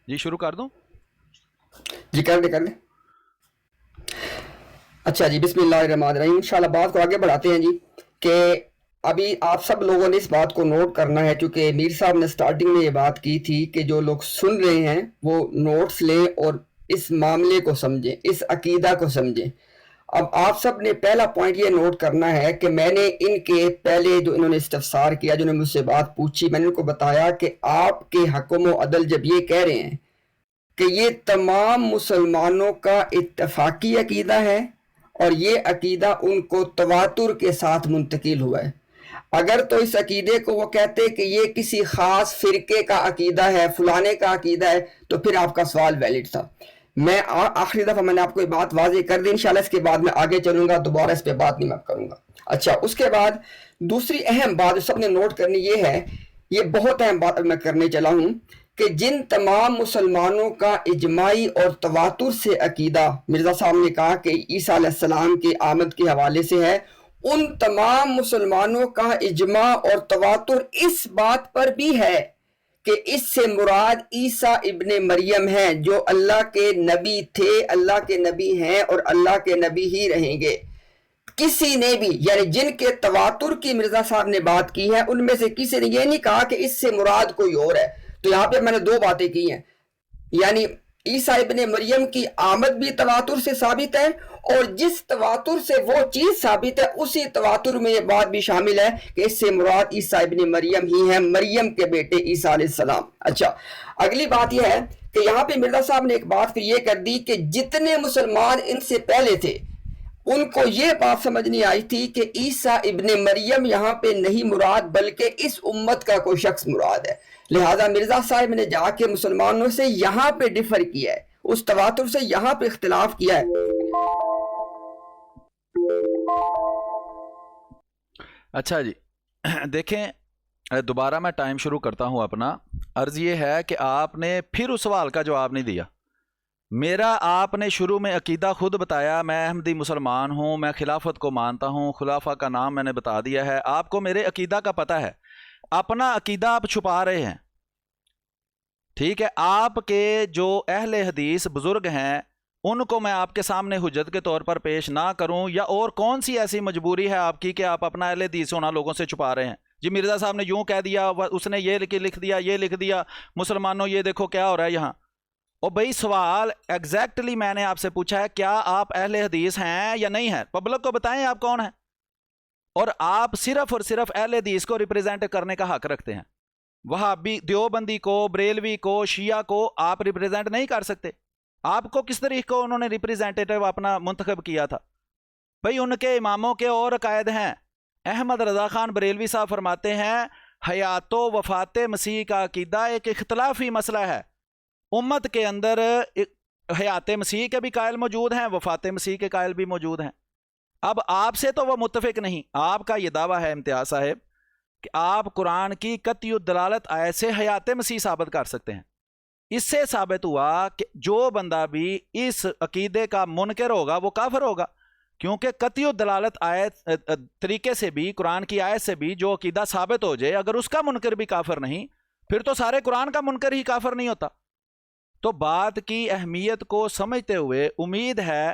جی شروع کر دوں؟ جی کر لیں. اچھا جی، بسم اللہ الرحمن الرحیم. انشاءاللہ بات کو آگے بڑھاتے ہیں جی کہ ابھی آپ سب لوگوں نے اس بات کو نوٹ کرنا ہے، چونکہ میر صاحب نے سٹارٹنگ میں یہ بات کی تھی کہ جو لوگ سن رہے ہیں وہ نوٹس لیں اور اس معاملے کو سمجھیں، اس عقیدہ کو سمجھیں. اب آپ سب نے پہلا پوائنٹ یہ نوٹ کرنا ہے کہ میں نے ان کے پہلے جو انہوں نے استفسار کیا، جو نے مجھ سے بات پوچھی، میں نے ان کو بتایا کہ آپ کے حکم و عدل جب یہ کہہ رہے ہیں کہ یہ تمام مسلمانوں کا اتفاقی عقیدہ ہے اور یہ عقیدہ ان کو تواتر کے ساتھ منتقل ہوا ہے، اگر تو اس عقیدے کو وہ کہتے کہ یہ کسی خاص فرقے کا عقیدہ ہے، فلانے کا عقیدہ ہے، تو پھر آپ کا سوال ویلڈ تھا. میں آخری دفعہ میں نے آپ کو یہ بات واضح کر دی. انشاءاللہ اس کے بعد میں آگے چلوں گا، دوبارہ اس پہ بات نہیں میں کروں گا. اچھا اس کے بعد دوسری اہم بات جو سب نے نوٹ کرنی یہ ہے، یہ بہت اہم بات میں کرنے چلا ہوں، کہ جن تمام مسلمانوں کا اجماعی اور تواتر سے عقیدہ مرزا صاحب نے کہا کہ عیسیٰ علیہ السلام کی آمد کے حوالے سے ہے، ان تمام مسلمانوں کا اجماع اور تواتر اس بات پر بھی ہے کہ اس سے مراد عیسیٰ ابن مریم ہیں، جو اللہ کے نبی تھے، اللہ کے نبی ہیں اور اللہ کے نبی ہی رہیں گے۔ کسی نے بھی یعنی جن کے تواتر کی مرزا صاحب نے بات کی ہے ان میں سے کسی نے یہ نہیں کہا کہ اس سے مراد کوئی اور ہے۔ تو یہاں پہ میں نے دو باتیں کی ہیں، یعنی عیسیٰ ابن مریم کی آمد بھی تواتر سے ثابت ہے، اور جس تواتر سے وہ چیز ثابت ہے اسی تواتر میں یہ بات بھی شامل ہے کہ اس سے مراد عیسیٰ ابن مریم ہی ہیں، مریم کے بیٹے عیسیٰ علیہ السلام۔ اچھا اگلی بات یہ ہے کہ یہاں پہ مرزا صاحب نے ایک بات پھر یہ کر دی کہ جتنے مسلمان ان سے پہلے تھے ان کو یہ بات سمجھ نہیں آئی تھی کہ عیسیٰ ابن مریم یہاں پہ نہیں مراد بلکہ اس امت کا کوئی شخص مراد ہے، لہٰذا مرزا صاحب نے جا کے مسلمانوں سے یہاں پہ ڈیفر کیا ہے، اس تواتر سے یہاں پہ اختلاف کیا ہے۔ اچھا جی دیکھیں دوبارہ میں ٹائم شروع کرتا ہوں اپنا۔ عرض یہ ہے کہ آپ نے پھر اس سوال کا جواب نہیں دیا میرا۔ آپ نے شروع میں عقیدہ خود بتایا، میں احمدی مسلمان ہوں، میں خلافت کو مانتا ہوں، خلافہ کا نام میں نے بتا دیا ہے، آپ کو میرے عقیدہ کا پتہ ہے، اپنا عقیدہ آپ چھپا رہے ہیں، ٹھیک ہے۔ آپ کے جو اہل حدیث بزرگ ہیں ان کو میں آپ کے سامنے حجت کے طور پر پیش نہ کروں، یا اور کون سی ایسی مجبوری ہے آپ کی کہ آپ اپنا اہل حدیث ہونا لوگوں سے چھپا رہے ہیں؟ جی مرزا صاحب نے یوں کہہ دیا، اس نے یہ لکھ دیا، یہ لکھ دیا، مسلمانوں یہ دیکھو کیا ہو رہا ہے یہاں۔ اور بھائی سوال ایگزیکٹلی میں نے آپ سے پوچھا ہے، کیا آپ اہل حدیث ہیں یا نہیں ہیں؟ پبلک کو بتائیں آپ کون ہیں، اور آپ صرف اور صرف اہل حدیث کو ریپریزنٹ کرنے کا حق رکھتے ہیں، وہابی دیوبندی کو، بریلوی کو، شیعہ کو آپ ریپریزنٹ نہیں کر سکتے۔ آپ کو کس طریقے کو انہوں نے ریپریزنٹیٹیو اپنا منتخب کیا تھا؟ بھائی ان کے اماموں کے اور عقائد ہیں۔ احمد رضا خان بریلوی صاحب فرماتے ہیں حیات و وفات مسیح کا عقیدہ ایک اختلافی مسئلہ ہے، امت کے اندر حیات مسیح کے بھی قائل موجود ہیں، وفات مسیح کے قائل بھی موجود ہیں۔ اب آپ سے تو وہ متفق نہیں، آپ کا یہ دعویٰ ہے امتیاز صاحب کہ آپ قرآن کی قطعی الدلالت آیت سے حیات مسیح ثابت کر سکتے ہیں۔ اس سے ثابت ہوا کہ جو بندہ بھی اس عقیدے کا منکر ہوگا وہ کافر ہوگا، کیونکہ قطعی الدلالت آیت طریقے سے بھی، قرآن کی آیت سے بھی جو عقیدہ ثابت ہو جائے، اگر اس کا منکر بھی کافر نہیں، پھر تو سارے قرآن کا منکر ہی کافر نہیں ہوتا۔ تو بات کی اہمیت کو سمجھتے ہوئے امید ہے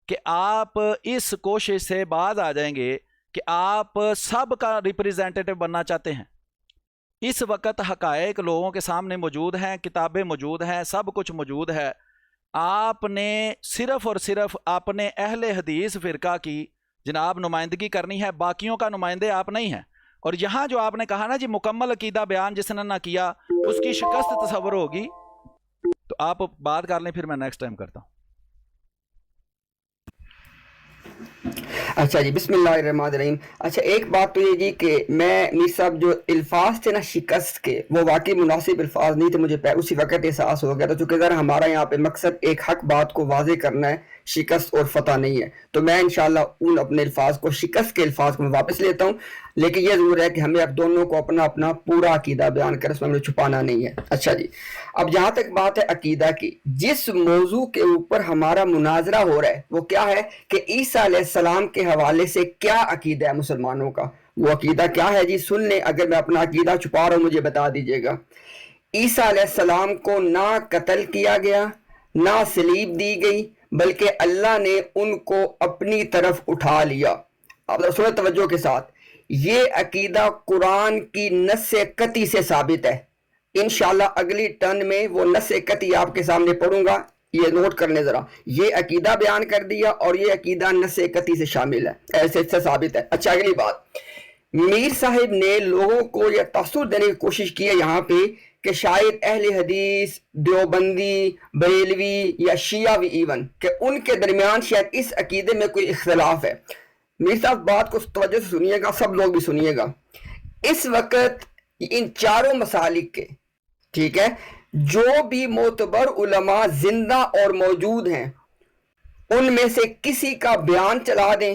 کہ آپ اس کوشش سے باز آ جائیں گے کہ آپ سب کا ریپریزنٹیٹیو بننا چاہتے ہیں۔ اس وقت حقائق لوگوں کے سامنے موجود ہیں، کتابیں موجود ہیں، سب کچھ موجود ہے۔ آپ نے صرف اور صرف اپنے اہل حدیث فرقہ کی جناب نمائندگی کرنی ہے، باقیوں کا نمائندے آپ نہیں ہیں۔ اور یہاں جو آپ نے کہا نا جی مکمل عقیدہ بیان جس نے نہ کیا اس کی شکست تصور ہوگی، تو آپ بات کر لیں، پھر میں نیکسٹ ٹائم کرتا ہوں۔ اچھا جی بسم اللہ الرحمن الرحیم۔ اچھا ایک بات تو یہ جی کہ میں میر صاحب جو الفاظ تھے نا شکست کے، وہ واقعی مناسب الفاظ نہیں تھے، مجھے اسی وقت احساس ہو گیا تھا، چونکہ ذرا ہمارا یہاں پہ مقصد ایک حق بات کو واضح کرنا ہے، شکست اور فتح نہیں ہے، تو میں انشاءاللہ ان اپنے الفاظ کو، شکست کے الفاظ کو میں واپس لیتا ہوں، لیکن یہ ضرور ہے کہ ہمیں اب دونوں کو اپنا اپنا پورا عقیدہ بیان کر، اس میں ہمیں چھپانا نہیں ہے۔ اچھا جی اب جہاں تک بات ہے عقیدہ کی، جس موضوع کے اوپر ہمارا مناظرہ ہو رہا ہے وہ کیا ہے کہ عیسیٰ علیہ السلام کے حوالے سے کیا عقیدہ ہے مسلمانوں کا۔ وہ عقیدہ کیا ہے جی سن لیں، اگر میں اپنا عقیدہ چھپا رہا ہوں مجھے بتا دیجئے گا۔ عیسیٰ علیہ السلام کو نہ قتل کیا گیا، نہ صلیب دی گئی، بلکہ اللہ نے ان کو اپنی طرف اٹھا لیا۔ اب سنیں توجہ کے ساتھ، یہ عقیدہ قرآن کی نص قطعی سے ثابت ہے۔ انشاءاللہ اگلی ٹرن میں وہ نص قطعی آپ کے سامنے پڑھوں گا، یہ نوٹ کر لیں ذرا، یہ عقیدہ بیان کر دیا اور یہ عقیدہ نص قطعی سے شامل ہے، ایسے سے ثابت ہے۔ اچھا اگلی بات، میر صاحب نے لوگوں کو یہ تاثر دینے کی کوشش کی ہے یہاں پہ کہ شاید اہل حدیث، دیوبندی، بریلوی یا شیعہ بھی ایون، کہ ان کے درمیان شاید اس عقیدے میں کوئی اختلاف ہے۔ میر صاحب بات کو توجہ سے سنیے گا، سب لوگ بھی سنیے گا۔ اس وقت ان چاروں مسالک کے، ٹھیک ہے، جو بھی معتبر علماء زندہ اور موجود ہیں ان میں سے کسی کا بیان چلا دیں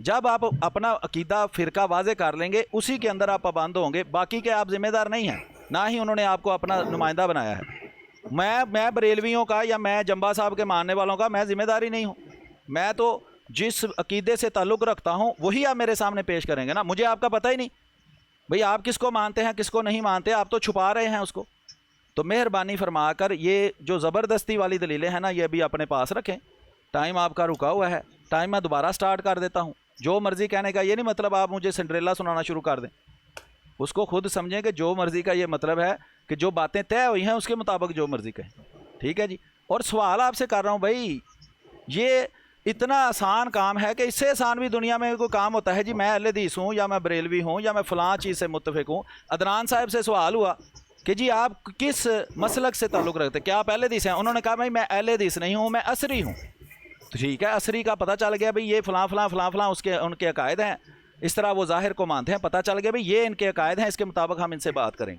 جب آپ اپنا عقیدہ فرقہ واضح کر لیں گے اسی کے اندر آپ پابند ہوں گے، باقی کے آپ ذمہ دار نہیں ہیں، نہ ہی انہوں نے آپ کو اپنا نمائندہ بنایا ہے۔ میں بریلویوں کا یا میں جمبا صاحب کے ماننے والوں کا میں ذمہ داری نہیں ہوں، میں تو جس عقیدے سے تعلق رکھتا ہوں وہی آپ میرے سامنے پیش کریں گے نا، مجھے آپ کا پتہ ہی نہیں بھئی آپ کس کو مانتے ہیں کس کو نہیں مانتے، آپ تو چھپا رہے ہیں اس کو۔ تو مہربانی فرما کر یہ جو زبردستی والی دلیلیں ہیں نا یہ بھی اپنے پاس رکھیں۔ ٹائم آپ کا رکا ہوا ہے، ٹائم میں دوبارہ سٹارٹ کر دیتا ہوں۔ جو مرضی کہنے کا یہ نہیں مطلب آپ مجھے سنڈریلا سنانا شروع کر دیں، اس کو خود سمجھیں کہ جو مرضی کا یہ مطلب ہے کہ جو باتیں طے ہوئی ہیں اس کے مطابق جو مرضی کہیں، ٹھیک ہے جی۔ اور سوال آپ سے کر رہا ہوں بھائی، یہ اتنا آسان کام ہے کہ اس سے آسان بھی دنیا میں کوئی کام ہوتا ہے جی؟ میں اہل حدیث ہوں یا میں بریلوی ہوں یا میں فلاں چیز سے متفق ہوں۔ عدنان صاحب سے سوال ہوا کہ جی آپ کس مسلک سے تعلق رکھتے ہیں، کیا آپ اہل حدیث ہیں؟ انہوں نے کہا بھائی میں اہل حدیث نہیں ہوں، میں عصری ہوں۔ تو ٹھیک ہے، عصری کا پتہ چل گیا بھئی یہ فلاں فلاں فلاں فلاں ان کے عقائد ہیں، اس طرح وہ ظاہر کو مانتے ہیں، پتہ چل گیا بھئی یہ ان کے عقائد ہیں، اس کے مطابق ہم ان سے بات کریں۔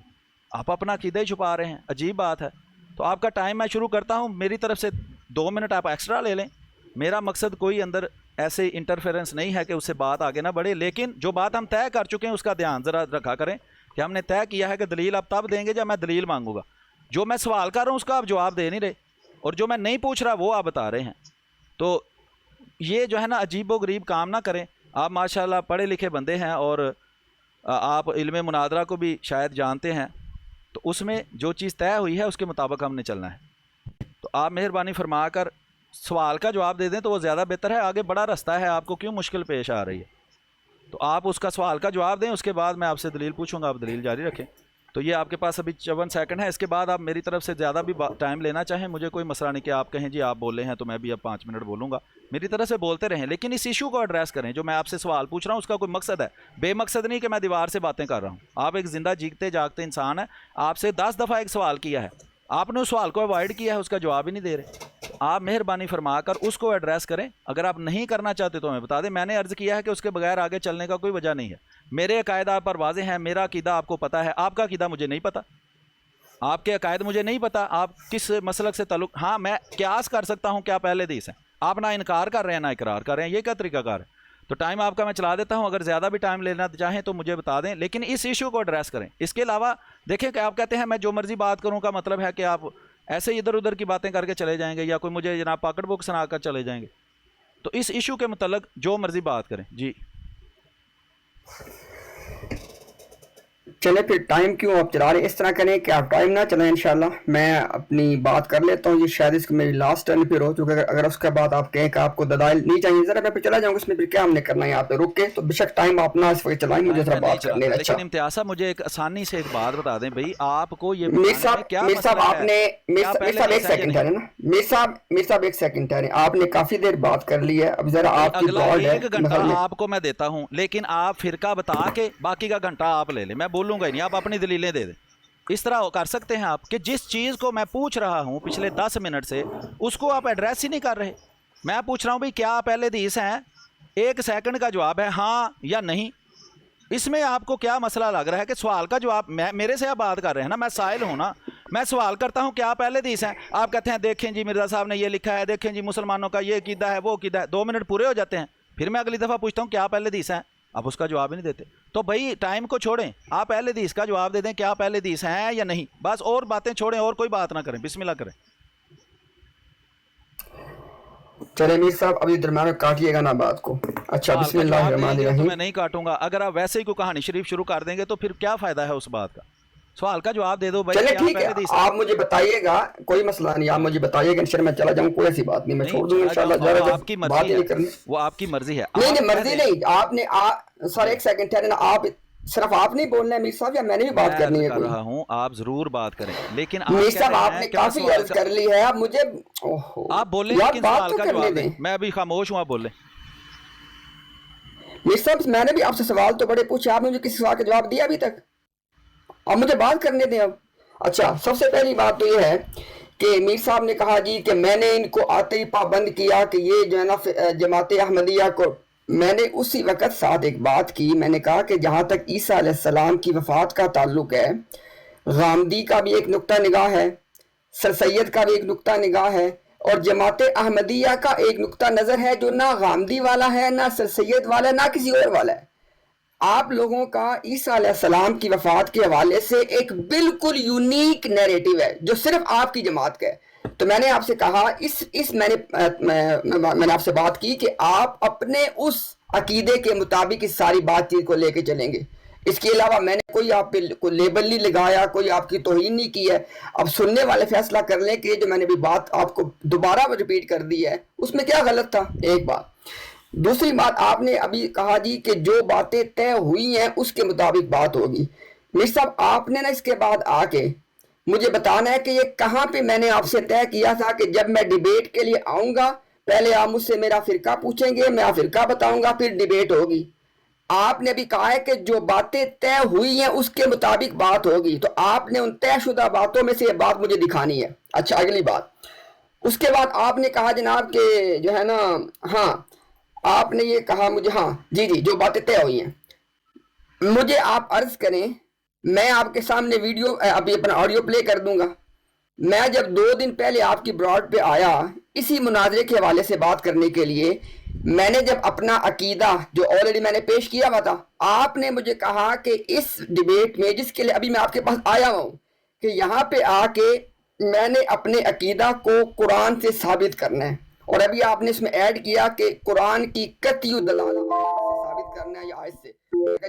آپ اپنا عقیدہ ہی چھپا رہے ہیں، عجیب بات ہے۔ تو آپ کا ٹائم میں شروع کرتا ہوں، میری طرف سے 2 منٹ آپ ایکسٹرا لے لیں، میرا مقصد کوئی اندر ایسے انٹرفیرنس نہیں ہے کہ اس سے بات آگے نہ بڑھے، لیکن جو بات ہم طے کر چکے ہیں اس کا دھیان ذرا رکھا کریں کہ ہم نے طے کیا ہے کہ دلیل آپ تب دیں گے جب میں دلیل مانگوں گا۔ جو میں سوال کر رہا ہوں اس کا آپ جواب دے نہیں رہے، اور جو میں نہیں پوچھ رہا وہ آپ بتا رہے ہیں۔ تو یہ جو ہے نا عجیب و غریب کام نہ کریں۔ آپ ماشاءاللہ پڑھے لکھے بندے ہیں اور آپ علم مناظرہ کو بھی شاید جانتے ہیں، تو اس میں جو چیز طے ہوئی ہے اس کے مطابق ہم نے چلنا ہے۔ تو آپ مہربانی فرما کر سوال کا جواب دے دیں تو وہ زیادہ بہتر ہے، آگے بڑا رستہ ہے، آپ کو کیوں مشکل پیش آ رہی ہے؟ تو آپ اس کا سوال کا جواب دیں، اس کے بعد میں آپ سے دلیل پوچھوں گا، آپ دلیل جاری رکھیں۔ تو یہ آپ کے پاس ابھی 54 سیکنڈ ہے، اس کے بعد آپ میری طرف سے زیادہ بھی ٹائم لینا چاہیں مجھے کوئی مسئلہ نہیں کہ آپ کہیں جی آپ بولے ہیں تو میں بھی اب 5 منٹ بولوں گا، میری طرف سے بولتے رہیں، لیکن اس ایشو کو ایڈریس کریں۔ جو میں آپ سے سوال پوچھ رہا ہوں اس کا کوئی مقصد ہے، بے مقصد نہیں کہ میں دیوار سے باتیں کر رہا ہوں۔ آپ ایک زندہ جیتے جاگتے انسان ہیں، آپ سے 10 دفعہ ایک سوال کیا ہے، آپ نے اس سوال کو اوائڈ کیا ہے، اس کا جواب ہی نہیں دے رہے۔ آپ مہربانی فرما کر اس کو ایڈریس کریں، اگر آپ نہیں کرنا چاہتے تو ہمیں بتا دیں۔ میں نے عرض کیا ہے کہ اس کے بغیر آگے چلنے کا کوئی وجہ نہیں ہے۔ میرے عقائد آپ پر واضح ہیں، میرا عقیدہ آپ کو پتہ ہے، آپ کا عقیدہ مجھے نہیں پتہ، آپ کے عقائد مجھے نہیں پتہ، آپ کس مسلک سے تعلق۔ ہاں میں قیاس کر سکتا ہوں کہ آپ اہل حدیث ہیں، آپ نہ انکار کر رہے ہیں نہ اقرار کر رہے ہیں، یہ کیا طریقہ کار ہے؟ تو ٹائم آپ کا میں چلا دیتا ہوں، اگر زیادہ بھی ٹائم لینا چاہیں تو مجھے بتا دیں، لیکن اس ایشو کو ایڈریس کریں۔ اس کے علاوہ دیکھیں کہ آپ کہتے ہیں میں جو مرضی بات کروں کا مطلب ہے کہ آپ ایسے ادھر ادھر کی باتیں کر کے چلے جائیں گے یا کوئی مجھے جناب پاکٹ بک سنا کر چلے جائیں گے۔ تو اس ایشو کے متعلق جو مرضی بات کریں جی۔ چلے پھر ٹائم کیوں آپ چلا رہے ہیں؟ اس طرح کریں کہ آپ ٹائم نہ چلائیں، انشاءاللہ میں اپنی بات کر لیتا ہوں۔ یہ شاید اس کی میری لاسٹ ٹرن پھر ہو چکا ہے، اگر اس کے بعد آپ کہیں کہ آپ کو دلائل نہیں چاہیے ذرا میں پھر چلا جاؤں گا، اس میں پھر کیا ہم نے کرنا ہے یہاں پہ رک کے، تو بے شک ٹائم آپ نہ اس وقت چلائیں، مجھے ذرا بات کرنے دیں۔ اچھا لیکن امتیاز صاحب مجھے ایک آسانی سے ایک بات بتا دیں بھائی، آپ کو یہ میر صاحب آپ نے ایک سیکنڈ ٹھہرے نا، میر صاحب ایک سیکنڈ ٹھہرے، آپ نے کافی دیر بات کر لی ہے، اب ذرا آپ کی اگلا بات ہے 1 گھنٹہ آپ کو میں دیتا ہوں، لیکن آپ فرقہ بتا کے باقی کا گھنٹہ آپ لے لیں، میں بولوں گا ہی نہیں، آپ اپنی دلیلیں دے دیں۔ اس طرح کر سکتے ہیں آپ کہ جس چیز کو میں پوچھ رہا ہوں پچھلے 10 منٹ سے اس کو آپ ایڈریس ہی نہیں کر رہے۔ میں پوچھ رہا ہوں بھئی کیا آپ اہل حدیث ہیں، 1 سیکنڈ کا جواب ہے ہاں یا نہیں۔ اس میں آپ کو کیا مسئلہ لگ رہا ہے کہ سوال کا جواب میرے سے آپ بات کر رہے ہیں نا، میں سائل ہوں نا، میں سوال کرتا ہوں کہ آپ اہل حدیث ہیں، آپ کہتے ہیں دیکھیں جی مرزا صاحب نے یہ لکھا ہے، دیکھیں جی مسلمانوں کا یہ عقیدہ ہے وہ عقیدہ ہے، 2 منٹ پورے ہو جاتے ہیں، پھر میں اگلی دفعہ پوچھتا ہوں کہ آپ اہل حدیث ہیں، آپ اس کا جواب ہی نہیں دیتے۔ تو بھائی ٹائم کو چھوڑیں، آپ اہل حدیث کا جواب دے دیں کہ آپ اہل حدیث ہیں یا نہیں، بس اور باتیں چھوڑیں، اور کوئی بات نہ کریں، بسم اللہ کریں۔ چلے میر صاحب ابھی درمیان میں کاٹیے گا نا بات کو۔ اچھا بسم اللہ الرحمن تو الرحیم۔ میں نہیں کاٹوں گا، اگر آپ ویسے ہی کوئی کہانی شریف شروع کر دیں گے تو پھر کیا فائدہ ہے اس بات کا؟ سوال کا جواب دے دو بھائی۔ چلے ٹھیک ہے، آپ مجھے بتائیے گا، کوئی مسئلہ نہیں، آپ مجھے بتائیے گا، انشاءاللہ میں چلا جاؤں، کوئی ایسی بات نہیں، میں چھوڑ دوں گا انشاءاللہ، آپ کی بات ہی نہیں کرنی۔ وہ آپ کی مرضی ہے۔ نہیں مرضی نہیں، آپ نے سر 1 سیکنڈ ٹھہرے نا، آپ صرف آپ نہیں بولنا ہے میر صاحب، یا میں نے بھی بات کرنی ہے؟ کر رہا ہوں آپ ضرور بات کریں، لیکن میر صاحب آپ نے کافی عرض کر لی ہے، اب مجھے آپ بولیں یار لیکن بات سوال تو کا کرنے جواب دیں۔ دیں، میں ابھی خاموش ہوں، آپ بولیں۔ میر صاحب میں نے بھی آپ سے سوال تو بڑے پوچھے، آپ نے مجھے کسی سوال کا جواب دیا ابھی تک؟ اب مجھے بات کرنے دیں اب۔ اچھا سب سے پہلی بات تو یہ ہے کہ میر صاحب نے کہا جی کہ میں نے ان کو آتے ہی پابند کیا کہ یہ جو ہے نا جماعت احمدیہ کو، میں نے اسی وقت ساتھ ایک بات کی، میں نے کہا کہ جہاں تک عیسیٰ علیہ السلام کی وفات کا تعلق ہے، غامدی کا بھی ایک نقطہ نگاہ ہے، سر سید کا بھی ایک نقطہ نگاہ ہے، اور جماعت احمدیہ کا ایک نقطہ نظر ہے جو نہ غامدی والا ہے، نہ سر سید والا ہے، نہ کسی اور والا ہے۔ آپ لوگوں کا عیسیٰ علیہ السلام کی وفات کے حوالے سے ایک بالکل یونیک نیریٹو ہے جو صرف آپ کی جماعت کا ہے۔ تو میں نے آپ سے کہا میں نے آپ سے بات کی کہ آپ اپنے اس عقیدے کے مطابق اس ساری بات چیت کو لے کے چلیں گے، اس کے علاوہ میں نے کوئی آپ پہ کوئی لیبل نہیں لگایا، کوئی آپ کی توہین نہیں کی ہے۔ اب سننے والے فیصلہ کر لیں کہ جو میں نے بھی بات آپ کو دوبارہ ریپیٹ کر دی ہے اس میں کیا غلط تھا، ایک بات۔ دوسری بات، آپ نے ابھی کہا جی کہ جو باتیں طے ہوئی ہیں اس کے مطابق بات ہوگی۔ میر صاحب آپ نے نا اس کے بعد آ کے مجھے بتانا ہے کہ یہ کہاں پہ میں نے آپ سے طے کیا تھا کہ جب میں ڈیبیٹ کے لیے آؤں گا پہلے آپ مجھ سے میرا فرقہ پوچھیں گے، میں فرقہ بتاؤں گا، پھر ڈیبیٹ ہوگی۔ آپ نے بھی کہا ہے کہ جو باتیں طے ہوئی ہیں اس کے مطابق بات ہوگی، تو آپ نے ان طے شدہ باتوں میں سے یہ بات مجھے دکھانی ہے۔ اچھا، اگلی بات، اس کے بعد آپ نے کہا جناب کہ جو ہے نا، ہاں آپ نے یہ کہا مجھے، ہاں جی جو باتیں طے ہوئی ہیں مجھے آپ عرض کریں، میں آپ کے سامنے ویڈیو ابھی اپنا آڈیو پلے کر دوں گا۔ میں جب 2 دن پہلے آپ کی براڈ پہ آیا اسی مناظرے کے حوالے سے بات کرنے کے لیے، میں نے جب اپنا عقیدہ جو آلریڈی میں نے پیش کیا ہوا تھا، آپ نے مجھے کہا کہ اس ڈیبیٹ میں جس کے لیے ابھی میں آپ کے پاس آیا ہوں کہ یہاں پہ آ کے میں نے اپنے عقیدہ کو قرآن سے ثابت کرنا ہے، اور ابھی آپ نے اس میں ایڈ کیا کہ قرآن کی قطعی دلالہ ثابت کرنا ہے یا آیت سے۔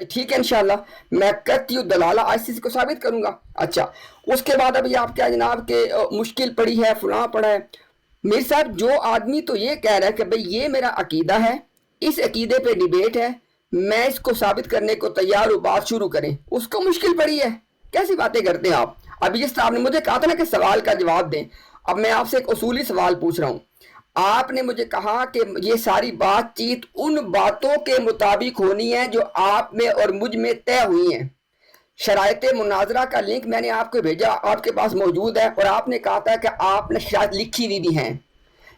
ٹھیک ہے، انشاءاللہ میں قطعی دلالہ آیت سے کو ثابت کروں گا۔ اچھا، اس کے بعد ابھی آپ کیا جناب کہ مشکل پڑی ہے، فلاں پڑا ہے۔ میر صاحب جو آدمی تو یہ کہہ رہا ہے کہ بھئی یہ میرا عقیدہ ہے، اس عقیدے پہ ڈیبیٹ ہے، میں اس کو ثابت کرنے کو تیار ہوں، بات شروع کریں، اس کو مشکل پڑی ہے، کیسی باتیں کرتے ہیں آپ؟ ابھی جس طرح آپ نے مجھے کہا تھا نا کہ سوال کا جواب دیں، اب میں آپ سے ایک اصولی سوال پوچھ رہا ہوں۔ آپ نے مجھے کہا کہ یہ ساری بات چیت ان باتوں کے مطابق ہونی ہے جو آپ میں اور مجھ میں طے ہوئی ہیں۔ شرائط مناظرہ کا لنک میں نے آپ کو بھیجا، آپ کے پاس موجود ہے، اور آپ نے کہا تھا کہ آپ نے شاید لکھی ہوئی بھی ہیں۔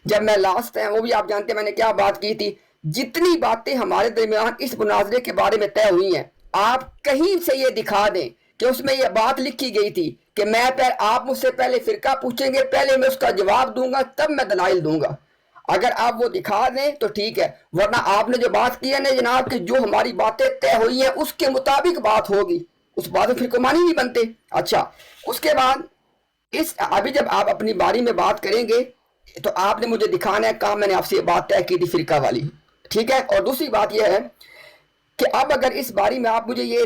جب میں لاسٹ ٹائم، وہ بھی آپ جانتے ہیں میں نے کیا بات کی تھی، جتنی باتیں ہمارے درمیان اس مناظرے کے بارے میں طے ہوئی ہیں، آپ کہیں سے یہ دکھا دیں کہ اس میں یہ بات لکھی گئی تھی کہ آپ مجھ سے پہلے فرقہ پوچھیں گے، پہلے میں اس کا جواب دوں گا، تب میں دلائل دوں گا۔ اگر آپ وہ دکھا دیں تو ٹھیک ہے، ورنہ آپ نے جو بات کی ہے نا جناب کہ جو ہماری باتیں طے ہوئی ہیں اس کے مطابق بات ہوگی، اس بات میں فرقہ مانی نہیں بنتے۔ اچھا، اس کے بعد ابھی جب آپ اپنی باری میں بات کریں گے تو آپ نے مجھے دکھانا ہے کہاں میں نے آپ سے یہ بات طے کی تھی فرقہ والی، ٹھیک ہے؟ اور دوسری بات یہ ہے کہ اب اگر اس باری میں آپ مجھے یہ،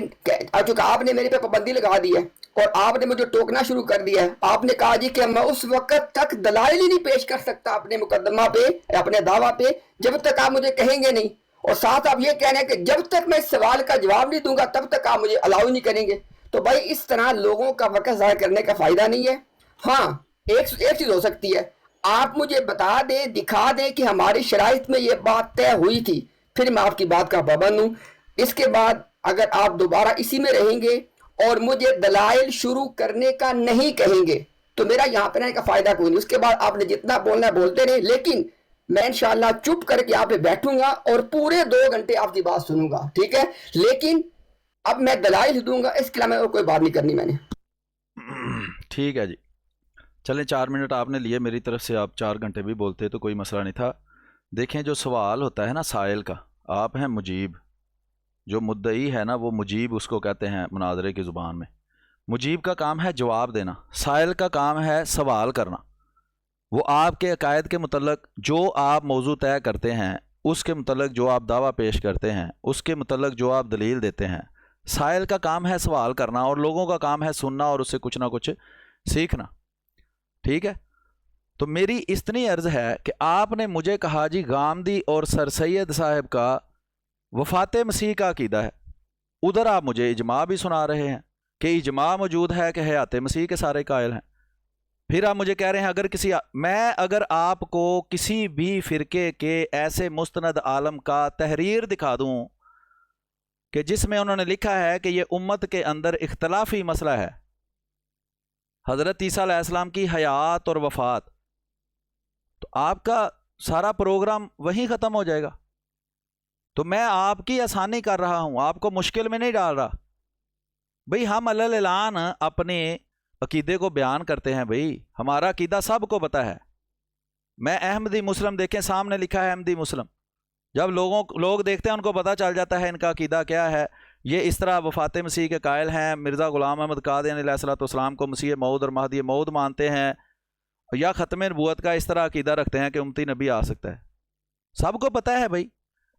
چونکہ آپ نے میرے پہ پابندی لگا دی ہے اور آپ نے مجھے ٹوکنا شروع کر دیا ہے، آپ نے کہا جی کہ میں اس وقت تک دلائل ہی نہیں پیش کر سکتا اپنے مقدمہ پہ، اپنے دعویٰ پہ، جب تک آپ مجھے کہیں گے نہیں، اور ساتھ آپ یہ کہنا ہے کہ جب تک میں اس سوال کا جواب نہیں دوں گا تب تک آپ مجھے الاؤ نہیں کریں گے۔ تو بھائی اس طرح لوگوں کا وقت ضائع کرنے کا فائدہ نہیں ہے۔ ہاں، ایک چیز ہو سکتی ہے، آپ مجھے بتا دیں، دکھا دیں کہ ہماری شرائط میں یہ بات طے ہوئی تھی، پھر میں آپ کی بات کا پابند ہوں۔ اس کے بعد اگر آپ دوبارہ اسی میں رہیں گے اور مجھے دلائل شروع کرنے کا نہیں کہیں گے تو میرا یہاں پہ رہنے کا فائدہ کوئی نہیں۔ اس کے بعد آپ نے جتنا بولنا ہے بولتے رہیں، لیکن میں انشاءاللہ چپ کر کے آپ پہ بیٹھوں گا اور پورے 2 گھنٹے آپ کی بات سنوں گا، ٹھیک ہے؟ لیکن اب میں دلائل دوں گا، اس کے علاوہ میں کوئی بات نہیں کرنی میں نے۔ ٹھیک ہے جی، چلیں 4 منٹ آپ نے لیے میری طرف سے، آپ 4 گھنٹے بھی بولتے تو کوئی مسئلہ نہیں تھا۔ دیکھیں جو سوال ہوتا ہے نا سائل کا، آپ ہیں مجیب، جو مدعی ہے نا وہ مجیب اس کو کہتے ہیں مناظرے کی زبان میں۔ مجیب کا کام ہے جواب دینا، سائل کا کام ہے سوال کرنا۔ وہ آپ کے عقائد کے متعلق جو آپ موضوع طے کرتے ہیں، اس کے متعلق جو آپ دعویٰ پیش کرتے ہیں، اس کے متعلق جو آپ دلیل دیتے ہیں، سائل کا کام ہے سوال کرنا، اور لوگوں کا کام ہے سننا اور اس سے کچھ نہ کچھ سیکھنا، ٹھیک ہے؟ تو میری اتنی عرض ہے کہ آپ نے مجھے کہا جی غامدی اور سر سید صاحب کا وفات مسیح کا عقیدہ ہے، ادھر آپ مجھے اجماع بھی سنا رہے ہیں کہ اجماع موجود ہے کہ حیات مسیح کے سارے قائل ہیں، پھر آپ مجھے کہہ رہے ہیں اگر آپ کو کسی بھی فرقے کے ایسے مستند عالم کا تحریر دکھا دوں کہ جس میں انہوں نے لکھا ہے کہ یہ امت کے اندر اختلافی مسئلہ ہے، حضرت عیسیٰ علیہ السلام کی حیات اور وفات، تو آپ کا سارا پروگرام وہیں ختم ہو جائے گا۔ تو میں آپ کی آسانی کر رہا ہوں، آپ کو مشکل میں نہیں ڈال رہا۔ بھئی ہم علیہ اعلان اپنے عقیدے کو بیان کرتے ہیں، بھئی ہمارا عقیدہ سب کو پتہ ہے، میں احمدی مسلم دیکھیں سامنے لکھا ہے احمدی مسلم. جب لوگ دیکھتے ہیں ان کو پتہ چل جاتا ہے ان کا عقیدہ کیا ہے. یہ اس طرح وفات مسیح کے قائل ہیں. مرزا غلام احمد قادیانی علیہ الصلوۃ والسلام کو مسیح موعود اور مہدی موعود مانتے ہیں, یا ختم نبوت کا اس طرح عقیدہ رکھتے ہیں کہ امتی نبی آ سکتا ہے. سب کو پتہ ہے بھائی,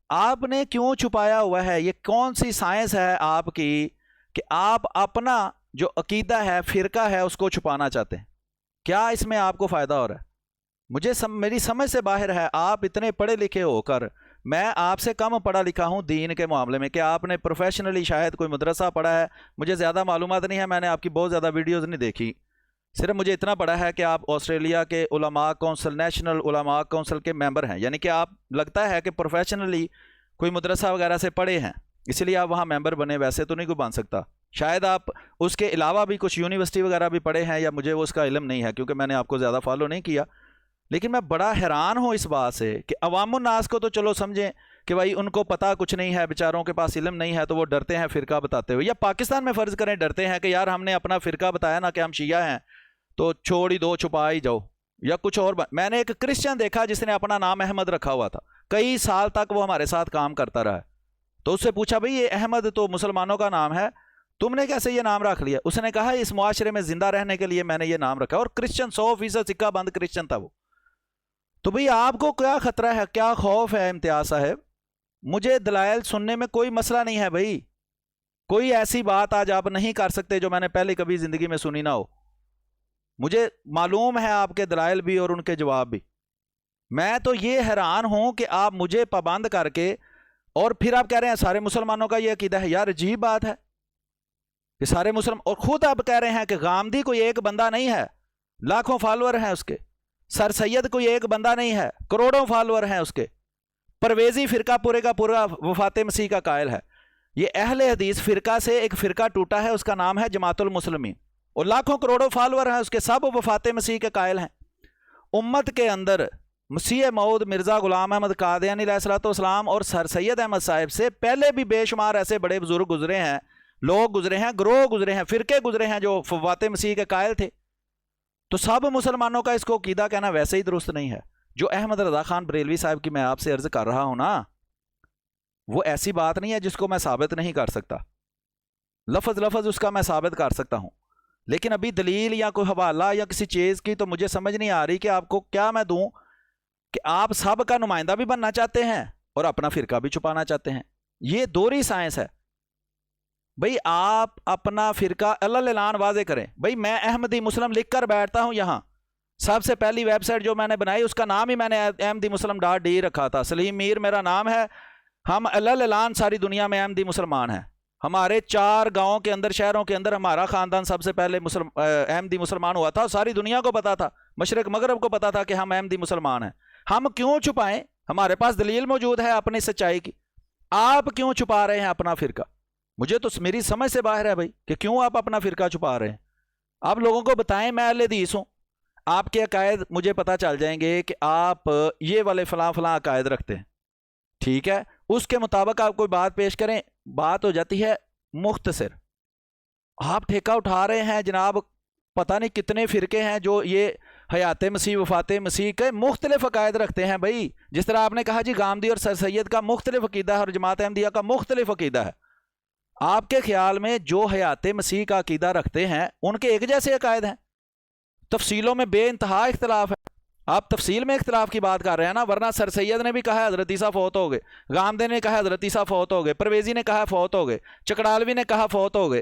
آپ نے کیوں چھپایا ہوا ہے؟ یہ کون سی سائنس ہے آپ کی کہ آپ اپنا جو عقیدہ ہے, فرقہ ہے, اس کو چھپانا چاہتے ہیں؟ کیا اس میں آپ کو فائدہ ہو رہا ہے؟ مجھے میری سمجھ سے باہر ہے. آپ اتنے پڑھے لکھے ہو کر, میں آپ سے کم پڑھا لکھا ہوں دین کے معاملے میں, کہ آپ نے پروفیشنلی شاید کوئی مدرسہ پڑھا ہے, مجھے زیادہ معلومات نہیں ہے, میں نے آپ کی بہت زیادہ ویڈیوز نہیں دیکھی. صرف مجھے اتنا پڑھا ہے کہ آپ آسٹریلیا کے علماء کونسل, نیشنل علماء کونسل کے ممبر ہیں, یعنی کہ آپ لگتا ہے کہ پروفیشنلی کوئی مدرسہ وغیرہ سے پڑھے ہیں, اس لیے آپ وہاں ممبر بنے. ویسے تو نہیں کوئی بن سکتا. شاید آپ اس کے علاوہ بھی کچھ یونیورسٹی وغیرہ بھی پڑھے ہیں, یا مجھے وہ اس کا علم نہیں ہے کیونکہ میں نے آپ کو زیادہ فالو نہیں کیا. لیکن میں بڑا حیران ہوں اس بات سے کہ عوام الناس کو تو چلو سمجھیں کہ بھائی ان کو پتہ کچھ نہیں ہے, بیچاروں کے پاس علم نہیں ہے, تو وہ ڈرتے ہیں فرقہ بتاتے ہوئے. یا پاکستان میں فرض کریں ڈرتے ہیں کہ یار ہم نے اپنا فرقہ بتایا نا کہ ہم شیعہ ہیں, تو چھوڑ ہی دو, چھپا ہی جاؤ, یا کچھ اور. میں نے ایک کرسچن دیکھا جس نے اپنا نام احمد رکھا ہوا تھا, کئی سال تک وہ ہمارے ساتھ کام کرتا رہا. تو اس سے پوچھا بھئی یہ احمد تو مسلمانوں کا نام ہے, تم نے کیسے یہ نام رکھ لیا؟ اس نے کہا اس معاشرے میں زندہ رہنے کے لیے میں نے یہ نام رکھا. اور کرسچن 100% سکہ بند کرسچن تھا وہ. تو بھئی آپ کو کیا خطرہ ہے, کیا خوف ہے امتیاز صاحب؟ مجھے دلائل سننے میں کوئی مسئلہ نہیں ہے بھائی. کوئی ایسی بات آج آپ نہیں کر سکتے جو میں نے پہلے کبھی زندگی میں سنی نہ ہو. مجھے معلوم ہے آپ کے دلائل بھی اور ان کے جواب بھی. میں تو یہ حیران ہوں کہ آپ مجھے پابند کر کے اور پھر آپ کہہ رہے ہیں سارے مسلمانوں کا یہ عقیدہ ہے. یار عجیب بات ہے کہ سارے مسلم, اور خود آپ کہہ رہے ہیں کہ غامدی کوئی ایک بندہ نہیں ہے, لاکھوں فالوور ہیں اس کے. سر سید کوئی ایک بندہ نہیں ہے, کروڑوں فالوور ہیں اس کے. پرویزی فرقہ پورے کا پورا وفات مسیح کا قائل ہے. یہ اہل حدیث فرقہ سے ایک فرقہ ٹوٹا ہے, اس کا نام ہے جماعت المسلمین, اور لاکھوں کروڑوں فالوور ہیں اس کے, سب وفات مسیح کے قائل ہیں. امت کے اندر مسیح موعود مرزا غلام احمد قادیانی علیہ الصلوۃ والسلام اور سر سید احمد صاحب سے پہلے بھی بے شمار ایسے بڑے بزرگ گزرے ہیں, لوگ گزرے ہیں, گروہ گزرے ہیں, فرقے گزرے ہیں جو وفات مسیح کے قائل تھے. تو سب مسلمانوں کا اس کو عقیدہ کہنا ویسے ہی درست نہیں ہے. جو احمد رضا خان بریلوی صاحب کی میں آپ سے عرض کر رہا ہوں نا, وہ ایسی بات نہیں ہے جس کو میں ثابت نہیں کر سکتا. لفظ اس کا میں ثابت کر سکتا ہوں, لیکن ابھی دلیل یا کوئی حوالہ یا کسی چیز کی تو مجھے سمجھ نہیں آ رہی کہ آپ کو کیا میں دوں کہ آپ سب کا نمائندہ بھی بننا چاہتے ہیں اور اپنا فرقہ بھی چھپانا چاہتے ہیں. یہ دوہری سائنس ہے. بھئی آپ اپنا فرقہ اعلان واضح کریں. بھئی میں احمدی مسلم لکھ کر بیٹھتا ہوں یہاں, سب سے پہلی ویب سائٹ جو میں نے بنائی اس کا نام ہی میں نے احمدی مسلم .de رکھا تھا. سلیم میر میرا نام ہے. ہم اعلان ساری دنیا میں احمدی مسلمان ہیں. ہمارے 4 گاؤں کے اندر, شہروں کے اندر ہمارا خاندان سب سے پہلے احمدی مسلمان ہوا تھا, اور ساری دنیا کو پتا تھا, مشرق مغرب کو پتا تھا کہ ہم احمدی مسلمان ہیں. ہم کیوں چھپائیں؟ ہمارے پاس دلیل موجود ہے اپنی سچائی کی. آپ کیوں چھپا رہے ہیں اپنا فرقہ؟ مجھے تو میری سمجھ سے باہر ہے بھائی کہ کیوں آپ اپنا فرقہ چھپا رہے ہیں. آپ لوگوں کو بتائیں میں اہل حدیث ہوں, آپ کے عقائد مجھے پتہ چل جائیں گے کہ آپ یہ والے فلاں عقائد رکھتے ہیں. ٹھیک ہے, اس کے مطابق آپ کوئی بات پیش کریں, بات ہو جاتی ہے مختصر. آپ ٹھیکہ اٹھا رہے ہیں جناب, پتہ نہیں کتنے فرقے ہیں جو یہ حیات مسیح وفات مسیح کے مختلف عقائد رکھتے ہیں. بھائی جس طرح آپ نے کہا جی غامدی اور سر سید کا مختلف عقیدہ ہے اور جماعت احمدیہ کا مختلف عقیدہ ہے. آپ کے خیال میں جو حیات مسیح کا عقیدہ رکھتے ہیں ان کے ایک جیسے عقائد ہیں؟ تفصیلوں میں بے انتہا اختلاف ہے. آپ تفصیل میں اختلاف کی بات کر رہے ہیں نا, ورنہ سر سید نے بھی کہا حضرت عیسیٰ فوت ہو گئے, غامدی نے کہا حضرت عیسیٰ فوت ہو گئے, پرویزی نے کہا فوت ہو گئے, چکڑالوی نے کہا فوت ہو گئے,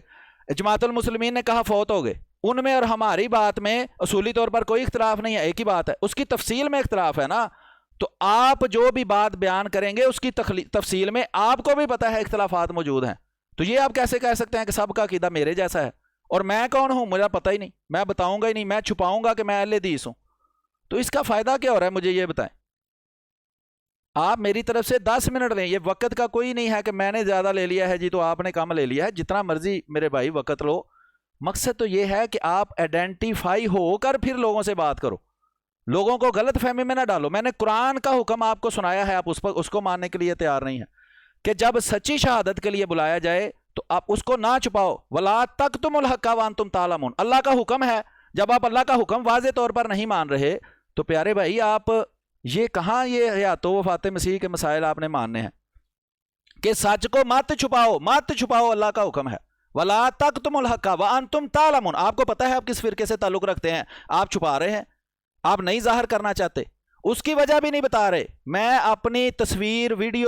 جماعت المسلمین نے کہا فوت ہو گئے. ان میں اور ہماری بات میں اصولی طور پر کوئی اختلاف نہیں ہے, ایک ہی بات ہے, اس کی تفصیل میں اختلاف ہے نا. تو آپ جو بھی بات بیان کریں گے اس کی تفصیل میں آپ کو بھی پتہ ہے اختلافات موجود ہیں. تو یہ آپ کیسے کہہ سکتے ہیں کہ سب کا عقیدہ میرے جیسا ہے؟ اور میں کون ہوں مجھے پتہ ہی نہیں, میں بتاؤں گا ہی نہیں, میں چھپاؤں گا کہ میں اہل حدیث ہوں. تو اس کا فائدہ کیا ہو رہا ہے مجھے یہ بتائیں. آپ میری طرف سے 10 منٹ لیں, یہ وقت کا کوئی نہیں ہے کہ میں نے زیادہ لے لیا ہے جی تو آپ نے کم لے لیا ہے. جتنا مرضی میرے بھائی وقت لو, مقصد تو یہ ہے کہ آپ آئیڈینٹیفائی ہو کر پھر لوگوں سے بات کرو, لوگوں کو غلط فہمی میں نہ ڈالو. میں نے قرآن کا حکم آپ کو سنایا ہے, آپ اس کو ماننے کے لیے تیار نہیں ہیں کہ جب سچی شہادت کے لیے بلایا جائے تو آپ اس کو نہ چھپاؤ. وَلَا تَكْتُمُوا الْحَقَّ وَأَنْتُمْ تَعْلَمُونَ. اللہ کا حکم ہے, جب آپ اللہ کا حکم واضح طور پر نہیں مان رہے تو پیارے بھائی آپ یہ کہاں یہ حیات و وفات مسیح کے مسائل آپ نے ماننے ہیں کہ سچ کو مت چھپاؤ اللہ کا حکم ہے وَلَا تَكْتُمُوا الْحَقَّ وَأَنْتُمْ تَعْلَمُونَ. آپ کو پتہ ہے آپ کس فرقے سے تعلق رکھتے ہیں, آپ چھپا رہے ہیں, آپ نہیں ظاہر کرنا چاہتے, اس کی وجہ بھی نہیں بتا رہے. میں اپنی تصویر ویڈیو